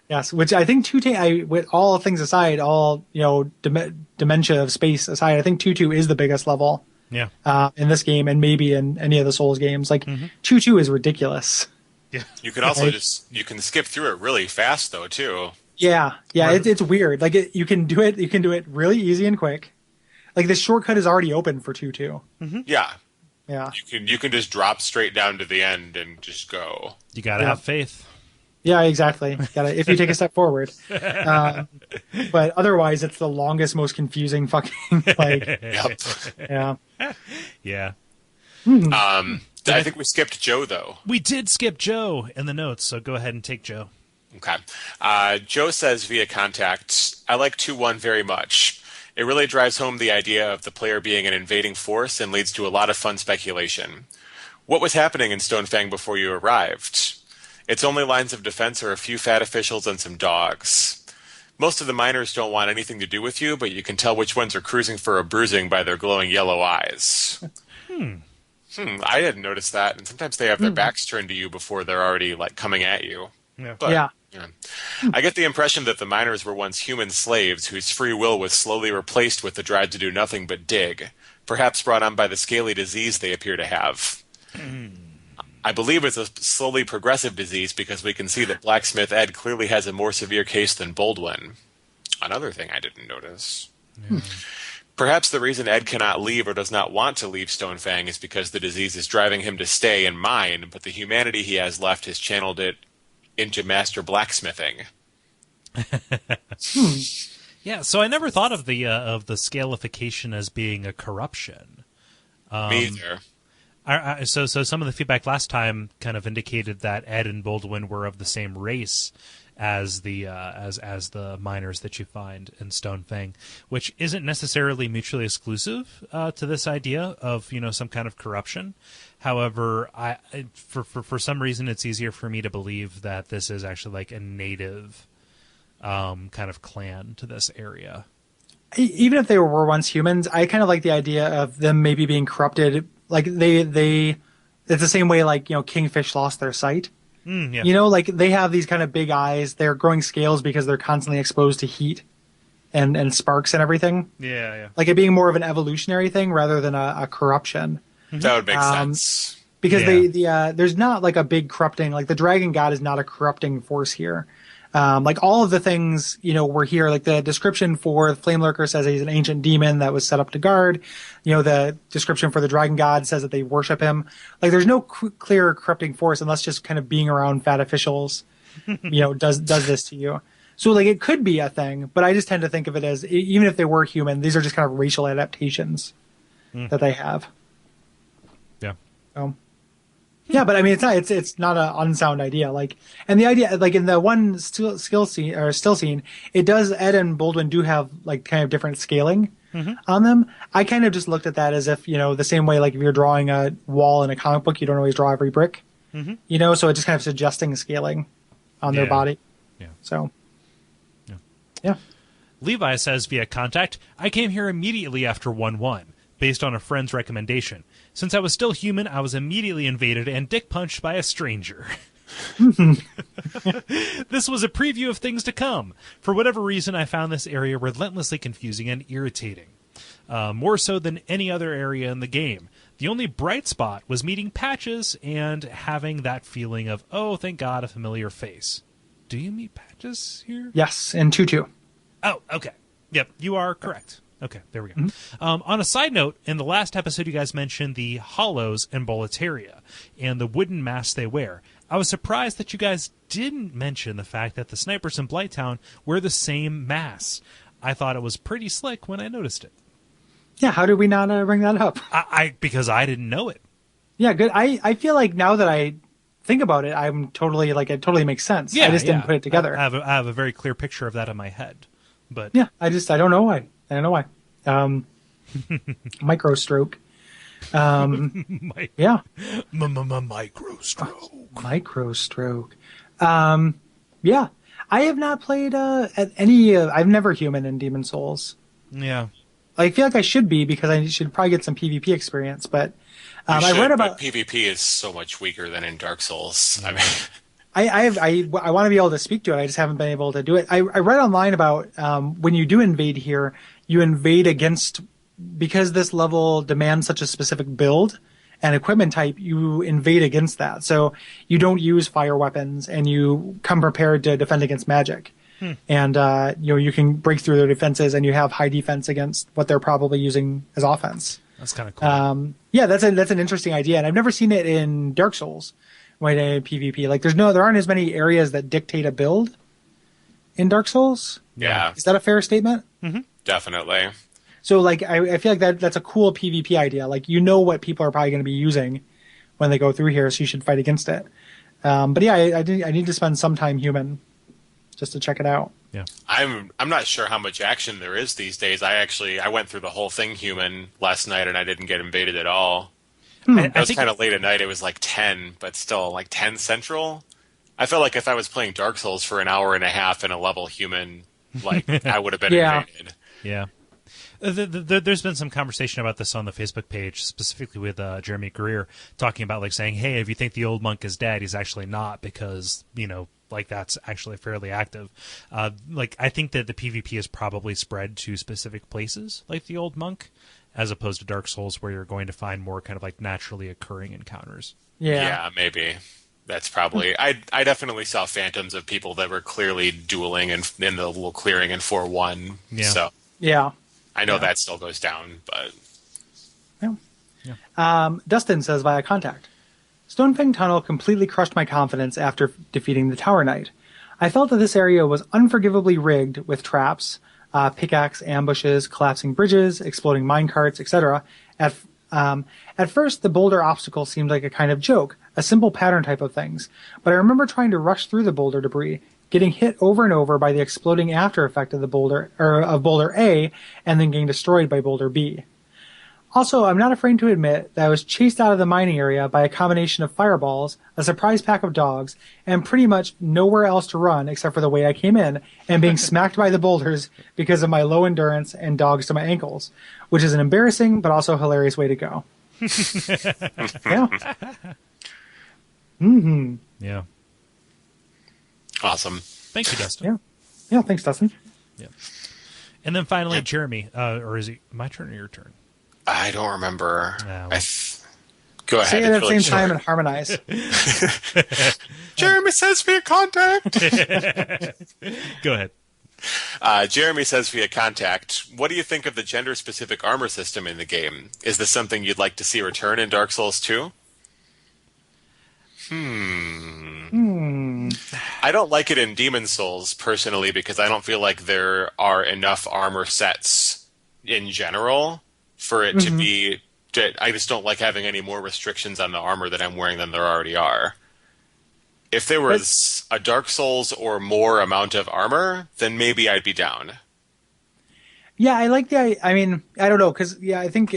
Speaker 3: Yes, which I think 2-2, with all things aside, all, dementia of space aside, I think 2-2 is the biggest level
Speaker 4: Yeah.
Speaker 3: in this game and maybe in any of the Souls games. Like, 2-2 is ridiculous.
Speaker 4: Yeah.
Speaker 5: You can also you can skip through it really fast though too.
Speaker 3: Yeah, it's weird. Like you can do it really easy and quick. Like the shortcut is already open for 2-2.
Speaker 5: Yeah.
Speaker 3: Yeah,
Speaker 5: You can just drop straight down to the end and just go.
Speaker 4: You got to have faith.
Speaker 3: yeah, exactly. If you take a step forward, but otherwise, it's the longest, most confusing fucking like.
Speaker 5: Yep.
Speaker 3: Yeah,
Speaker 4: Yeah.
Speaker 5: I think we skipped Joe though.
Speaker 4: We did skip Joe in the notes, so go ahead and take Joe.
Speaker 5: Okay. Joe says via contact, I like 2-1 very much. It really drives home the idea of the player being an invading force and leads to a lot of fun speculation. What was happening in Stonefang before you arrived? Its only lines of defense are a few fat officials and some dogs. Most of the miners don't want anything to do with you, but you can tell which ones are cruising for a bruising by their glowing yellow eyes. I hadn't noticed that, and sometimes they have their backs turned to you before they're already coming at you.
Speaker 4: Yeah.
Speaker 5: But,
Speaker 3: yeah.
Speaker 5: I get the impression that the miners were once human slaves whose free will was slowly replaced with the drive to do nothing but dig, perhaps brought on by the scaly disease they appear to have. I believe it's a slowly progressive disease because we can see that Blacksmith Ed clearly has a more severe case than Baldwin. Another thing I didn't notice. Perhaps the reason Ed cannot leave or does not want to leave Stonefang is because the disease is driving him to stay and mine, but the humanity he has left has channeled it into master blacksmithing.
Speaker 4: Yeah, so I never thought of the scalification as being a corruption.
Speaker 5: Me either.
Speaker 4: So some of the feedback last time kind of indicated that Ed and Baldwin were of the same race as the the miners that you find in Stonefang, which isn't necessarily mutually exclusive to this idea of some kind of corruption. However, for some reason it's easier for me to believe that this is actually like a native kind of clan to this area.
Speaker 3: Even if they were once humans, I kind of like the idea of them maybe being corrupted. Like it's the same way kingfish lost their sight.
Speaker 4: Yeah.
Speaker 3: They have these kind of big eyes. They're growing scales because they're constantly exposed to heat and sparks and everything.
Speaker 4: Yeah.
Speaker 3: Like it being more of an evolutionary thing rather than a corruption.
Speaker 5: That would make sense.
Speaker 3: Because there's not like a big corrupting, like the dragon god is not a corrupting force here. Like all of the things, were here, like the description for the Flame Lurker says he's an ancient demon that was set up to guard. The description for the dragon god says that they worship him. Like there's no clear corrupting force unless just kind of being around fat officials, does this to you. So like it could be a thing, but I just tend to think of it as, even if they were human, these are just kind of racial adaptations that they have.
Speaker 4: Yeah.
Speaker 3: Yeah, but I mean, it's not an unsound idea. And the idea, in the one still scene, it does, Ed and Baldwin do have kind of different scaling on them. I kind of just looked at that as if, the same way, if you're drawing a wall in a comic book, you don't always draw every brick, so it's just kind of suggesting scaling on their body.
Speaker 4: Yeah.
Speaker 3: So, yeah.
Speaker 4: Levi says via contact, I came here immediately after 1-1, based on a friend's recommendation. Since I was still human, I was immediately invaded and dick punched by a stranger. This was a preview of things to come. For whatever reason, I found this area relentlessly confusing and irritating. more so than any other area in the game. The only bright spot was meeting Patches and having that feeling of, oh, thank God, a familiar face. Do you meet Patches here?
Speaker 3: Yes, in 2-2.
Speaker 4: Oh, okay. Yep, you are correct. Okay, there we go. On a side note, in the last episode, you guys mentioned the hollows in Boletaria and the wooden masks they wear. I was surprised that you guys didn't mention the fact that the snipers in Blighttown wear the same masks. I thought it was pretty slick when I noticed it.
Speaker 3: Yeah, how did we not bring that up?
Speaker 4: Because I didn't know it.
Speaker 3: Yeah, good. I feel like now that I think about it, I'm totally it totally makes sense.
Speaker 4: Yeah,
Speaker 3: I just didn't put it together.
Speaker 4: I have a very clear picture of that in my head. But
Speaker 3: yeah, I don't know why. I don't know why. Micro stroke. Yeah.
Speaker 4: Micro stroke.
Speaker 3: Micro stroke. Yeah. I have not played at any. I've never human in Demon Souls.
Speaker 4: Yeah.
Speaker 3: I feel like I should be because I should probably get some PvP experience. But I read about
Speaker 5: PvP is so much weaker than in Dark Souls. I mean.
Speaker 3: I want to be able to speak to it. I just haven't been able to do it. I read online about when you do invade here, you invade against, because this level demands such a specific build and equipment type, you invade against that. So you don't use fire weapons and you come prepared to defend against magic. And you can break through their defenses and you have high defense against what they're probably using as offense.
Speaker 4: That's kind of cool.
Speaker 3: Yeah, that's an interesting idea, and I've never seen it in Dark Souls. When in PvP, like there aren't as many areas that dictate a build in Dark Souls.
Speaker 5: Yeah,
Speaker 3: is that a fair statement?
Speaker 5: Mm-hmm. Definitely.
Speaker 3: So like I feel like that's a cool PvP idea. Like what people are probably going to be using when they go through here, so you should fight against it. But yeah, I need to spend some time human just to check it out.
Speaker 4: Yeah,
Speaker 5: I'm not sure how much action there is these days. I went through the whole thing human last night and I didn't get invaded at all. It was kind of late at night. It was like 10, but still like 10 Central. I felt like if I was playing Dark Souls for an hour and a half in a level human, like I would have been invaded.
Speaker 4: Yeah. There's been some conversation about this on the Facebook page, specifically with Jeremy Greer, talking about like saying, hey, if you think the old monk is dead, he's actually not, because, like that's actually fairly active. I think that the PvP is probably spread to specific places like the old monk, as opposed to Dark Souls, where you're going to find more kind of like naturally occurring encounters.
Speaker 5: Yeah, maybe. That's probably... I definitely saw phantoms of people that were clearly dueling in the little clearing in 4-1.
Speaker 4: Yeah.
Speaker 5: So
Speaker 3: yeah.
Speaker 5: I know that still goes down, but...
Speaker 3: Yeah. Dustin says via contact, Stonefang Tunnel completely crushed my confidence after defeating the Tower Knight. I felt that this area was unforgivably rigged with traps, pickaxe ambushes, collapsing bridges, exploding minecarts, etc. At first, the boulder obstacle seemed like a kind of joke, a simple pattern type of things, but I remember trying to rush through the boulder debris, getting hit over and over by the exploding after effect of the boulder, or of boulder A, and then getting destroyed by boulder B. Also, I'm not afraid to admit that I was chased out of the mining area by a combination of fireballs, a surprise pack of dogs, and pretty much nowhere else to run except for the way I came in, and being smacked by the boulders because of my low endurance and dogs to my ankles, which is an embarrassing but also hilarious way to go. Yeah. Mm-hmm.
Speaker 4: Yeah.
Speaker 5: Awesome.
Speaker 4: Thank you, Dustin.
Speaker 3: Yeah, thanks, Dustin.
Speaker 4: Yeah. And then finally, Jeremy, or is it my turn or your turn?
Speaker 5: I don't remember.
Speaker 4: Well.
Speaker 5: Go ahead.
Speaker 3: Say it at the same time and harmonize.
Speaker 5: Jeremy says via contact.
Speaker 4: Go ahead.
Speaker 5: Jeremy says via contact, what do you think of the gender-specific armor system in the game? Is this something you'd like to see return in Dark Souls 2? I don't like it in Demon Souls, personally, because I don't feel like there are enough armor sets in general for it to be... I just don't like having any more restrictions on the armor that I'm wearing than there already are. If there was a Dark Souls or more amount of armor, then maybe I'd be down.
Speaker 3: Yeah, I like the... I mean, I don't know, because, I think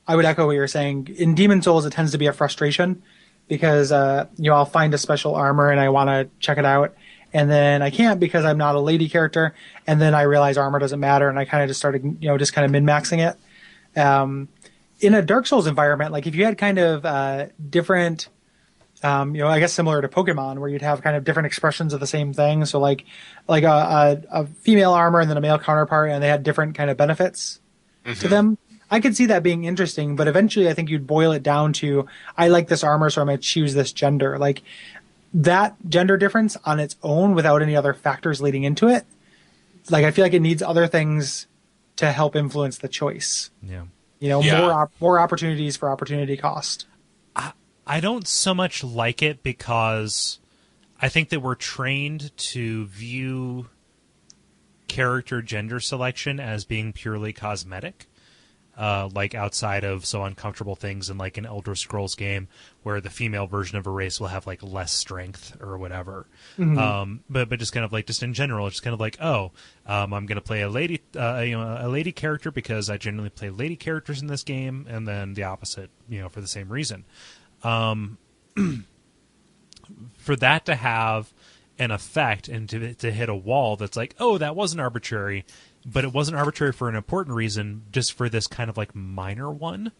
Speaker 3: I would echo what you're saying. In Demon Souls, it tends to be a frustration, because, I'll find a special armor and I want to check it out, and then I can't because I'm not a lady character, and then I realize armor doesn't matter, and I kind of just started, just kind of min-maxing it. In a Dark Souls environment, like if you had kind of different... I guess similar to Pokemon, where you'd have kind of different expressions of the same thing. So like a female armor and then a male counterpart, and they had different kind of benefits to them. I could see that being interesting, but eventually I think you'd boil it down to, I like this armor, so I'm going to choose this gender. Like, that gender difference on its own without any other factors leading into it, like, I feel like it needs other things to help influence the choice.
Speaker 4: Yeah.
Speaker 3: You know, more opportunities for opportunity cost.
Speaker 4: I don't so much like it because I think that we're trained to view character gender selection as being purely cosmetic. Like outside of so uncomfortable things in like an Elder Scrolls game where the female version of a race will have like less strength or whatever.
Speaker 3: Mm-hmm.
Speaker 4: But just kind of like, just in general, it's kind of like, I'm going to play a lady, a lady character because I generally play lady characters in this game, and then the opposite, for the same reason. For that to have an effect and to hit a wall that's like, oh, that wasn't arbitrary, but it wasn't arbitrary for an important reason, just for this kind of like minor one.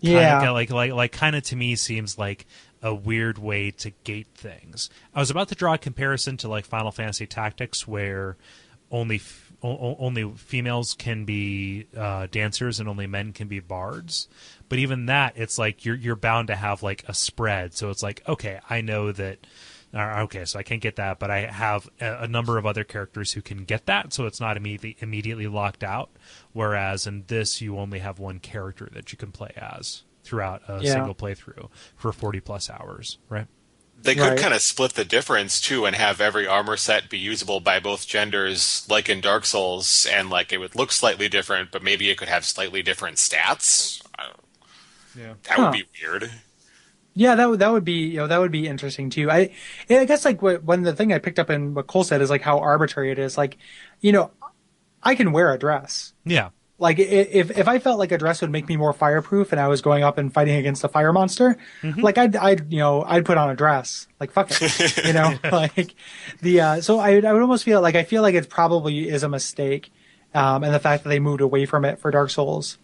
Speaker 3: Yeah.
Speaker 4: Kind of to me seems like a weird way to gate things. I was about to draw a comparison to like Final Fantasy Tactics, where only females can be dancers and only men can be bards. But even that, it's like you're bound to have like a spread. So it's like, okay, I know that. Okay, so I can't get that, but I have a number of other characters who can get that, so it's not immediately locked out. Whereas in this, you only have one character that you can play as throughout a single playthrough for 40+ hours, right?
Speaker 5: They could kind of split the difference, too, and have every armor set be usable by both genders, like in Dark Souls, and like it would look slightly different, but maybe it could have slightly different stats. That would be weird.
Speaker 3: Yeah, that would be that would be interesting too. I guess like when the thing I picked up in what Cole said is like how arbitrary it is. Like, I can wear a dress.
Speaker 4: Yeah.
Speaker 3: Like if I felt like a dress would make me more fireproof and I was going up and fighting against a fire monster, like I'd put on a dress. Like fuck it, like so I would almost feel like it probably is a mistake. And the fact that they moved away from it for Dark Souls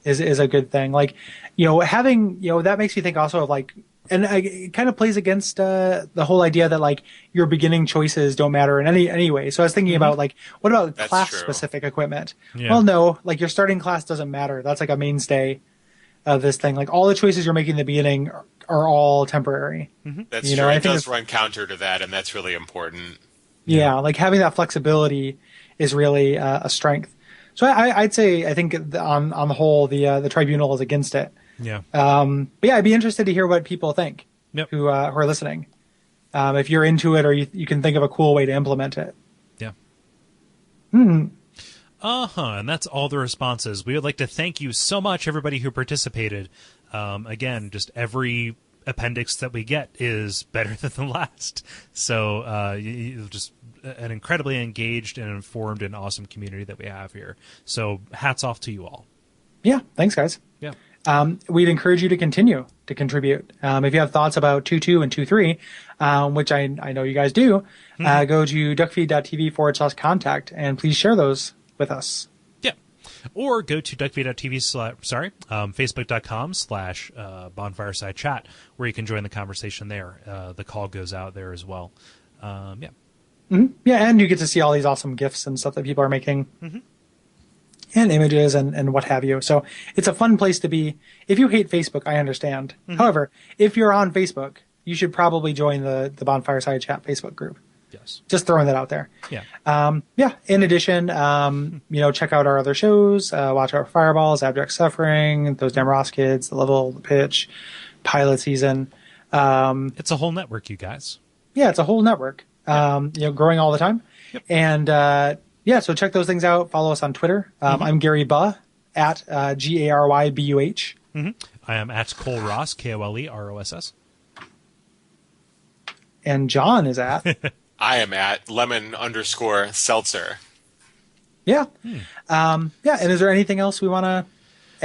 Speaker 3: is a good thing. Like, having, that makes me think also of like, and it kind of plays against the whole idea that like your beginning choices don't matter in any way. So I was thinking about like, what about class specific equipment? Yeah. Well, no, like your starting class doesn't matter. That's like a mainstay of this thing. Like all the choices you're making in the beginning are all temporary.
Speaker 5: That's true. It does run counter to that, and that's really important.
Speaker 3: Yeah, like having that flexibility is really a strength. So I'd say I think on the whole the tribunal is against it.
Speaker 4: Yeah.
Speaker 3: But yeah, I'd be interested to hear what people think who are listening. If you're into it or you can think of a cool way to implement it.
Speaker 4: Yeah.
Speaker 3: Hmm.
Speaker 4: And that's all the responses. We would like to thank you so much, everybody who participated. Again, just every appendix that we get is better than the last. So just an incredibly engaged and informed and awesome community that we have here. So hats off to you all.
Speaker 3: Yeah, thanks, guys.
Speaker 4: Yeah.
Speaker 3: We'd encourage you to continue to contribute. If you have thoughts about 2.2 and 2.3, which I know you guys do, go to Duckfeed.tv /contact and please share those with us.
Speaker 4: Yeah. Or go to Duckfeed.tv Facebook.com/bonfireside chat, where you can join the conversation there. The call goes out there as well. Yeah.
Speaker 3: Mm-hmm. Yeah, and you get to see all these awesome GIFs and stuff that people are making. And images and what have you. So it's a fun place to be. If you hate Facebook, I understand. However, if you're on Facebook, you should probably join the Bonfireside Chat Facebook group.
Speaker 4: Yes.
Speaker 3: Just throwing that out there.
Speaker 4: Yeah.
Speaker 3: Yeah. In addition, check out our other shows. Watch Out for Fireballs, Abject Suffering, Those Damn Ross Kids, The Level, The Pitch, Pilot Season.
Speaker 4: It's a whole network, you guys.
Speaker 3: Yeah, it's a whole network. Growing all the time. Yep. And yeah, so check those things out. Follow us on Twitter. I'm Gary Buh at GaryBuh.
Speaker 4: I am at Kole Ross, KoleRoss.
Speaker 3: And John is at
Speaker 5: I am at lemon_seltzer.
Speaker 3: Yeah. And is there anything else we want to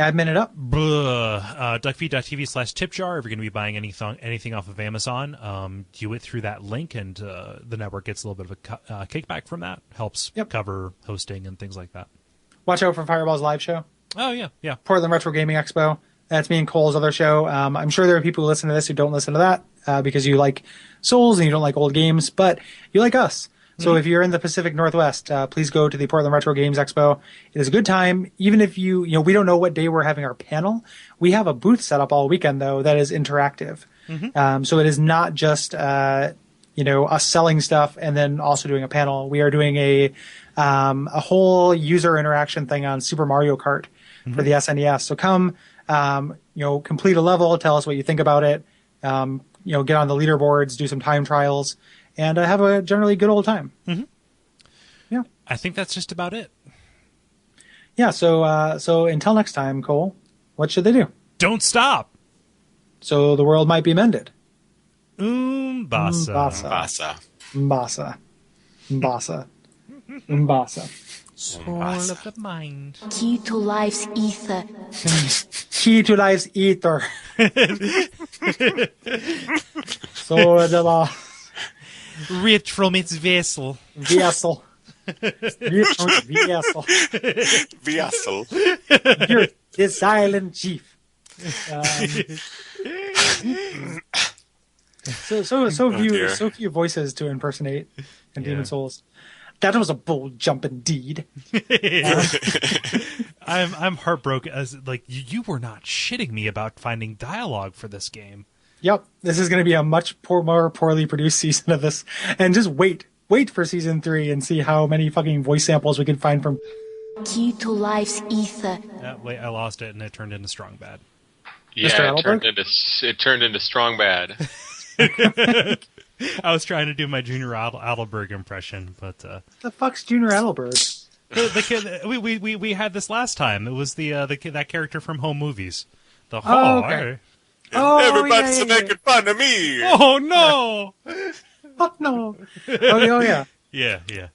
Speaker 3: admin it up?
Speaker 4: Duckfeed.tv/tipjar. If you're going to be buying anything off of Amazon, do it through that link, and the network gets a little bit of a kickback from that. Helps cover hosting and things like that.
Speaker 3: Watch out for Fireball's live show.
Speaker 4: Oh, yeah.
Speaker 3: Portland Retro Gaming Expo. That's me and Cole's other show. I'm sure there are people who listen to this who don't listen to that because you like Souls and you don't like old games, but you like us. So if you're in the Pacific Northwest, please go to the Portland Retro Games Expo. It is a good time. Even if we don't know what day we're having our panel. We have a booth set up all weekend, though, that is interactive. So it is not just, us selling stuff and then also doing a panel. We are doing a whole user interaction thing on Super Mario Kart for the SNES. So come, complete a level, tell us what you think about it, get on the leaderboards, do some time trials, and have a generally good old time. Yeah.
Speaker 4: I think that's just about it.
Speaker 3: Yeah, so until next time, Cole, what should they do?
Speaker 4: Don't stop!
Speaker 3: So the world might be mended.
Speaker 4: Umbasa.
Speaker 5: Mbasa.
Speaker 3: Mbasa. Mbasa. Mbasa.
Speaker 4: Soul of the mind.
Speaker 6: Key to life's ether.
Speaker 3: Key to life's ether. Soul of the law.
Speaker 4: Rich from its vessel.
Speaker 3: Vessel. Vessel.
Speaker 5: Vessel.
Speaker 3: You're the silent chief. So few voices to impersonate in Demon Souls. That was a bold jump indeed.
Speaker 4: I'm heartbroken. As you were not shitting me about finding dialogue for this game.
Speaker 3: Yep, this is going to be a much more poorly produced season of this, and just wait for season 3 and see how many fucking voice samples we can find from.
Speaker 6: Key to life's ether.
Speaker 4: Wait, I lost it and it turned into Strong Bad.
Speaker 7: Yeah, it turned into Strong Bad.
Speaker 4: I was trying to do my Junior Adelberg impression, but
Speaker 3: The fuck's Junior Adelberg?
Speaker 4: the kid we had this last time. It was the kid, that character from Home Movies.
Speaker 3: Okay.
Speaker 5: Everybody's making fun of me.
Speaker 4: Oh no!
Speaker 3: Fuck no! Oh yeah.
Speaker 4: Yeah.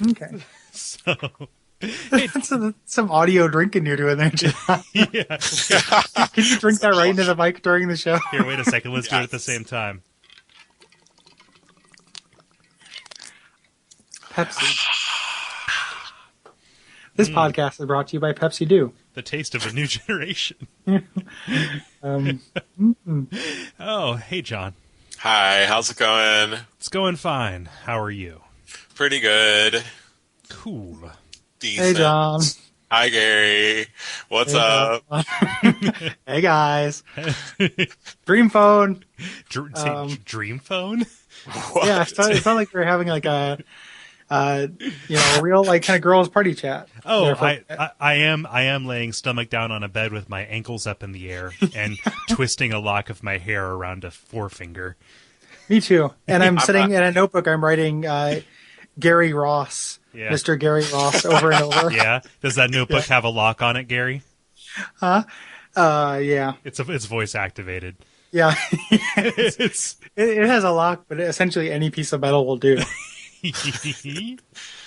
Speaker 3: Okay.
Speaker 4: So.
Speaker 3: Some audio drinking you're doing there, John.
Speaker 4: Yeah.
Speaker 3: Can you drink that right into the mic during the show?
Speaker 4: Here, wait a second. Let's do it at the same time.
Speaker 3: Pepsi. This podcast is brought to you by Pepsi Do.
Speaker 4: The taste of a new generation. Oh, hey, John.
Speaker 5: Hi, how's it going?
Speaker 4: It's going fine. How are you?
Speaker 5: Pretty good.
Speaker 4: Cool.
Speaker 5: Decent.
Speaker 3: Hey, John.
Speaker 5: Hi, Gary. What's up?
Speaker 3: Hey, guys. Dream phone.
Speaker 4: Dream phone?
Speaker 5: What?
Speaker 3: Yeah, it felt like we were having like a real like kind of girls party chat.
Speaker 4: Oh, I am laying stomach down on a bed with my ankles up in the air and twisting a lock of my hair around a forefinger.
Speaker 3: Me too. And I'm sitting in a notebook. I'm writing Gary Ross, Mr. Gary Ross, over and over.
Speaker 4: Yeah. Does that notebook have a lock on it, Gary?
Speaker 3: Huh? Yeah.
Speaker 4: It's voice activated.
Speaker 3: Yeah. It has a lock, but essentially any piece of metal will do.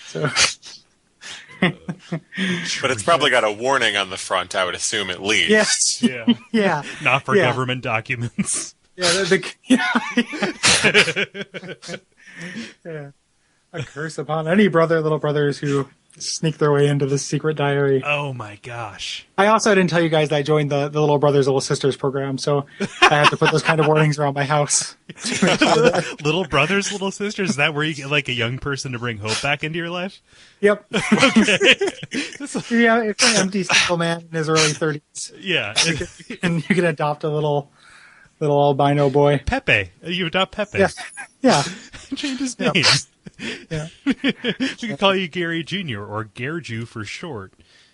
Speaker 3: So.
Speaker 5: But it's probably got a warning on the front, I would assume, at least.
Speaker 4: Yeah.
Speaker 3: Yeah.
Speaker 4: Not for government documents.
Speaker 3: Yeah. Yeah. A curse upon any little brothers who sneak their way into this secret diary.
Speaker 4: Oh my gosh.
Speaker 3: I also didn't tell you guys that I joined the Little Brothers, Little Sisters program, so I have to put those kind of warnings around my house.
Speaker 4: Little brothers, little sisters, is that where you get like a young person to bring hope back into your life?
Speaker 3: Yep.
Speaker 4: Okay.
Speaker 3: Yeah, it's an empty single man in his early 30s.
Speaker 4: Yeah.
Speaker 3: And you can adopt a little albino boy.
Speaker 4: Pepe. You adopt Pepe.
Speaker 3: Yeah.
Speaker 4: Change his name.
Speaker 3: Yeah.
Speaker 4: We could call you Gary Jr. or Gerju for short.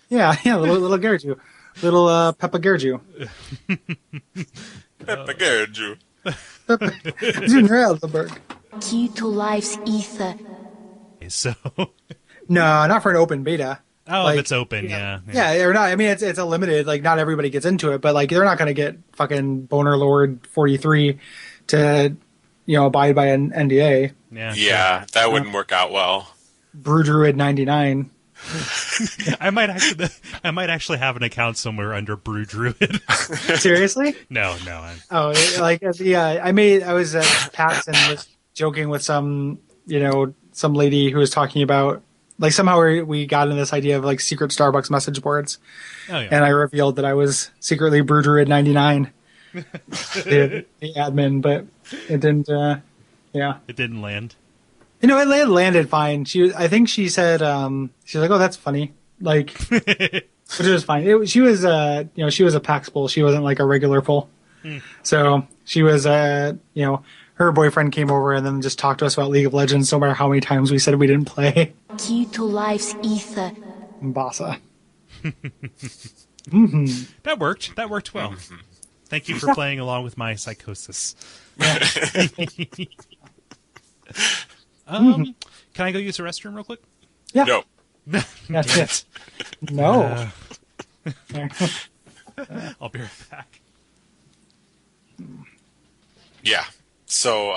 Speaker 3: Yeah, little Gerju. Little Peppa Gerju.
Speaker 5: Peppa Gerju.
Speaker 3: Junior Alderberg.
Speaker 6: Key to life's ether.
Speaker 4: So.
Speaker 3: No, not for an open beta.
Speaker 4: Oh,
Speaker 3: like,
Speaker 4: if it's open, yeah.
Speaker 3: Yeah, or not. I mean, it's a limited. Like, not everybody gets into it, but like, they're not going to get fucking Boner Lord 43 to, abide by an NDA.
Speaker 5: Yeah, that wouldn't work out well.
Speaker 3: Brew Druid 99.
Speaker 4: I might actually have an account somewhere under Brew Druid.
Speaker 3: Seriously?
Speaker 4: No.
Speaker 3: I was at PAX and was joking with some lady who was talking about, like, somehow we got into this idea of like secret Starbucks message boards. Oh, yeah. And I revealed that I was secretly Brew Druid 99, the admin, but it didn't. It didn't land. You know, it landed fine. I think she said, she's like, "Oh, that's funny." Like, which was fine. She was, she was a PAX bull. She wasn't like a regular bull. So she was, her boyfriend came over and then just talked to us about League of Legends. No matter how many times we said we didn't play.
Speaker 6: Key to life's ether.
Speaker 3: Mbasa.
Speaker 4: That worked. That worked well. Thank you for playing along with my psychosis. Can I go use the restroom real quick?
Speaker 3: Yeah.
Speaker 5: No.
Speaker 3: That's it. No.
Speaker 4: I'll be right back.
Speaker 5: Yeah. So,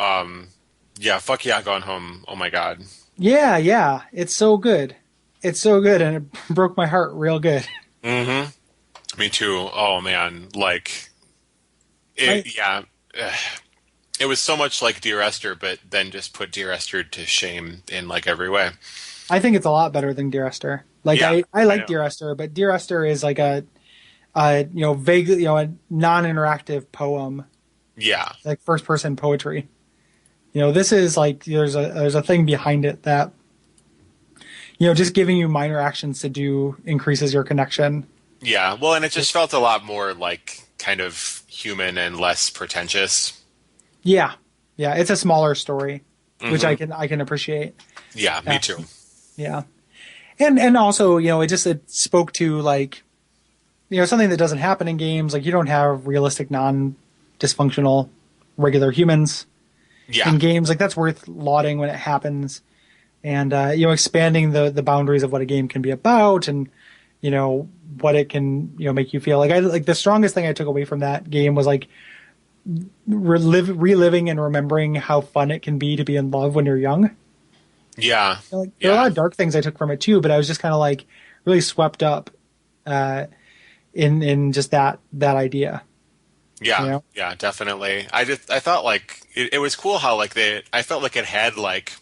Speaker 5: fuck yeah, Gone Home. Oh my god.
Speaker 3: Yeah. It's so good. It's so good, and it broke my heart real good.
Speaker 5: Mm-hmm. Me too. Oh man, like, it was so much like Dear Esther, but then just put Dear Esther to shame in like every way.
Speaker 3: I think it's a lot better than Dear Esther. Like, yeah, I like Dear Esther, but Dear Esther is like a vaguely, a non-interactive poem.
Speaker 5: Yeah.
Speaker 3: Like first person poetry. This is like, there's a thing behind it that, just giving you minor actions to do increases your connection.
Speaker 5: Yeah. Well, and it just felt a lot more like kind of human and less pretentious.
Speaker 3: Yeah. Yeah. It's a smaller story, which I can appreciate.
Speaker 5: Yeah. Me too.
Speaker 3: Yeah. And also, it spoke to like, something that doesn't happen in games. Like, you don't have realistic, non-dysfunctional, regular humans in games. Like, that's worth lauding when it happens. And, expanding the boundaries of what a game can be about and, what it can, make you feel. Like, the strongest thing I took away from that game was, like, reliving and remembering how fun it can be to be in love when you're young.
Speaker 5: Yeah.
Speaker 3: There are a lot of dark things I took from it, too, but I was just kind of, like, really swept up in just that idea.
Speaker 5: Yeah, yeah, definitely. I thought like it was cool how like I felt like it had like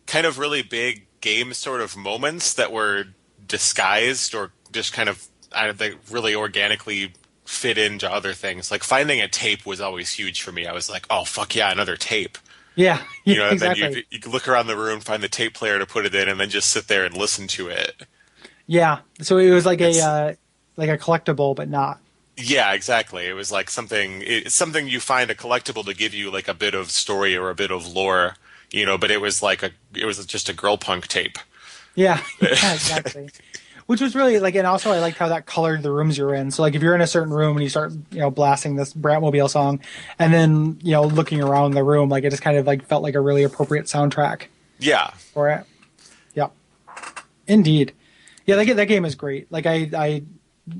Speaker 5: kind of really big game sort of moments that were disguised or just kind of they really organically fit into other things. Like finding a tape was always huge for me. I was like, oh fuck yeah, another tape.
Speaker 3: Yeah,
Speaker 5: exactly. And then you look around the room, find the tape player to put it in, and then just sit there and listen to it. Yeah,
Speaker 3: so it was like a collectible, but not.
Speaker 5: Yeah, exactly. It was like it's something you find a collectible to give you like a bit of story or a bit of lore, but it was just a girl punk tape.
Speaker 3: Yeah, exactly. Which was really like, and also I liked how that colored the rooms you're in. So like if you're in a certain room and you start, blasting this Bratmobile song and then, looking around the room, like it just kind of like felt like a really appropriate soundtrack.
Speaker 5: Yeah.
Speaker 3: For it. Yeah. Indeed. Yeah, that game is great. Like I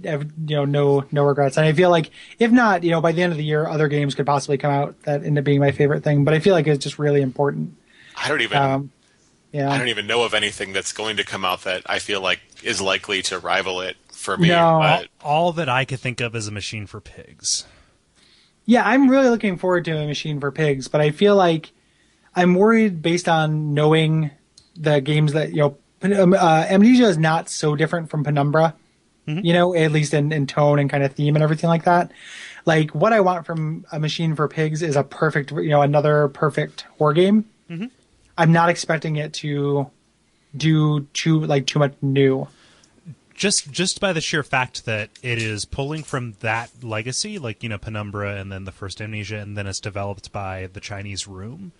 Speaker 3: have, no regrets. And I feel like if not, by the end of the year, other games could possibly come out that end up being my favorite thing. But I feel like it's just really important.
Speaker 5: I don't even know of anything that's going to come out that I feel like is likely to rival it for me.
Speaker 3: No.
Speaker 5: But
Speaker 4: all that I could think of is a Machine for Pigs.
Speaker 3: Yeah, I'm really looking forward to a Machine for Pigs, but I feel like I'm worried based on knowing the games that, Amnesia is not so different from Penumbra. Mm-hmm. At least in tone and kind of theme and everything like that. Like, what I want from a Machine for Pigs is a perfect, another perfect horror game. Mm-hmm. I'm not expecting it to do too much new.
Speaker 4: Just by the sheer fact that it is pulling from that legacy, like, Penumbra and then the first Amnesia, and then it's developed by the Chinese Room,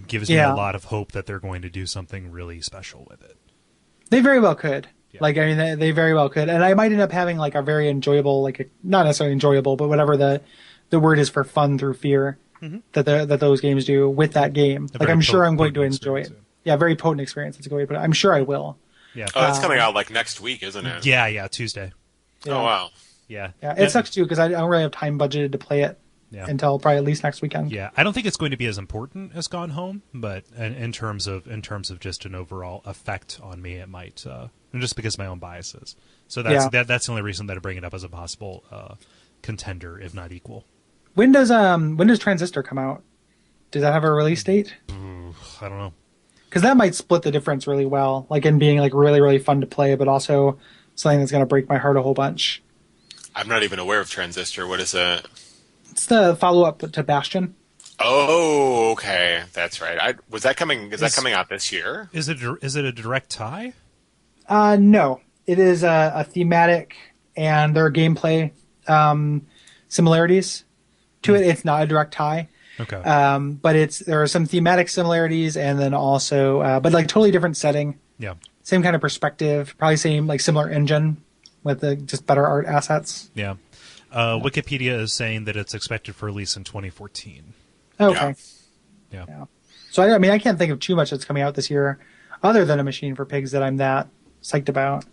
Speaker 4: gives me a lot of hope that they're going to do something really special with it.
Speaker 3: They very well could. Yeah. Like, I mean, they very well could. And I might end up having, like, a very enjoyable, like, not necessarily enjoyable, but whatever the word is for fun through fear that those games do with that game. Like, I'm sure I'm going to enjoy it. Yeah, very potent experience. That's a good way to put it. I'm sure I will.
Speaker 4: Yeah.
Speaker 5: Oh, it's coming out, like, next week, isn't it?
Speaker 4: Yeah, Tuesday.
Speaker 3: Yeah.
Speaker 5: Oh, wow.
Speaker 4: Yeah.
Speaker 3: It sucks, too, because I don't really have time budgeted to play it until probably at least next weekend.
Speaker 4: Yeah, I don't think it's going to be as important as Gone Home, but in terms of just an overall effect on me, it might, just because of my own biases. So that's the only reason that I bring it up as a possible contender, if not equal.
Speaker 3: When does Transistor come out? Does that have a release date?
Speaker 4: I don't know.
Speaker 3: Because that might split the difference really well, like in being like really, really fun to play, but also something that's going to break my heart a whole bunch.
Speaker 5: I'm not even aware of Transistor. What is it?
Speaker 3: It's the follow-up to Bastion.
Speaker 5: Oh, okay, that's right. Was that coming? Is that coming out this year?
Speaker 4: Is it a direct tie?
Speaker 3: No, it is a thematic, and there are gameplay similarities to it. It's not a direct tie.
Speaker 4: Okay.
Speaker 3: But there are some thematic similarities, and then also, but like totally different setting.
Speaker 4: Yeah.
Speaker 3: Same kind of perspective, probably similar engine with just better art assets.
Speaker 4: Yeah. Wikipedia is saying that it's expected for release in 2014.
Speaker 3: Okay.
Speaker 4: Yeah.
Speaker 3: So I can't think of too much that's coming out this year, other than A Machine for Pigs that I'm that psyched about.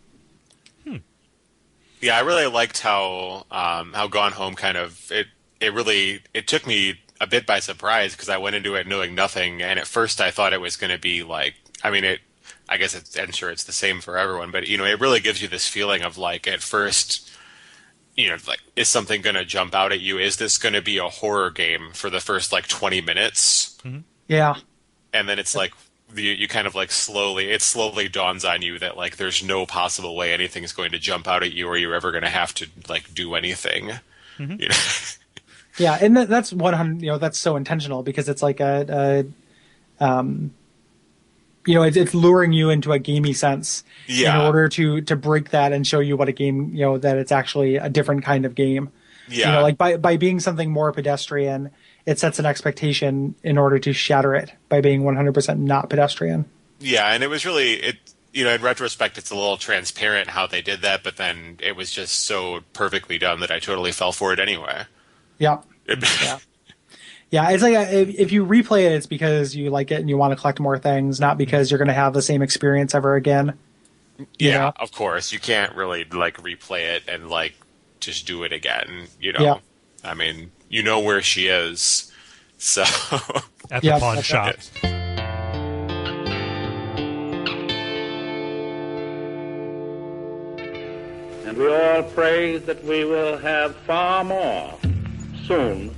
Speaker 5: Yeah, I really liked how Gone Home kind of it took me a bit by surprise because I went into it knowing nothing, and at first I thought it was going to be like, I guess I'm sure it's the same for everyone, but it really gives you this feeling of like at first, like, is something going to jump out at you? Is this going to be a horror game for the first like 20 minutes?
Speaker 4: Mm-hmm.
Speaker 3: Yeah,
Speaker 5: and then it's like you kind of like it slowly dawns on you that like there's no possible way anything's going to jump out at you or you're ever going to have to like do anything.
Speaker 4: Mm-hmm.
Speaker 3: Yeah, and that's 100. That's so intentional because it's like it's luring you into a gamey sense in order to break that and show you what a game, that it's actually a different kind of game.
Speaker 5: Yeah.
Speaker 3: Like by being something more pedestrian, it sets an expectation in order to shatter it by being 100% not pedestrian.
Speaker 5: Yeah, and it was really in retrospect, it's a little transparent how they did that, but then it was just so perfectly done that I totally fell for it anyway.
Speaker 3: Yeah. Yeah, it's like if you replay it, it's because you like it and you want to collect more things, not because you're going to have the same experience ever again.
Speaker 5: Yeah, of course. You can't really like replay it and like just do it again.
Speaker 3: Yeah.
Speaker 5: I mean, where she is, so
Speaker 4: at the pawn shop.
Speaker 2: And we all pray that we will have far more soon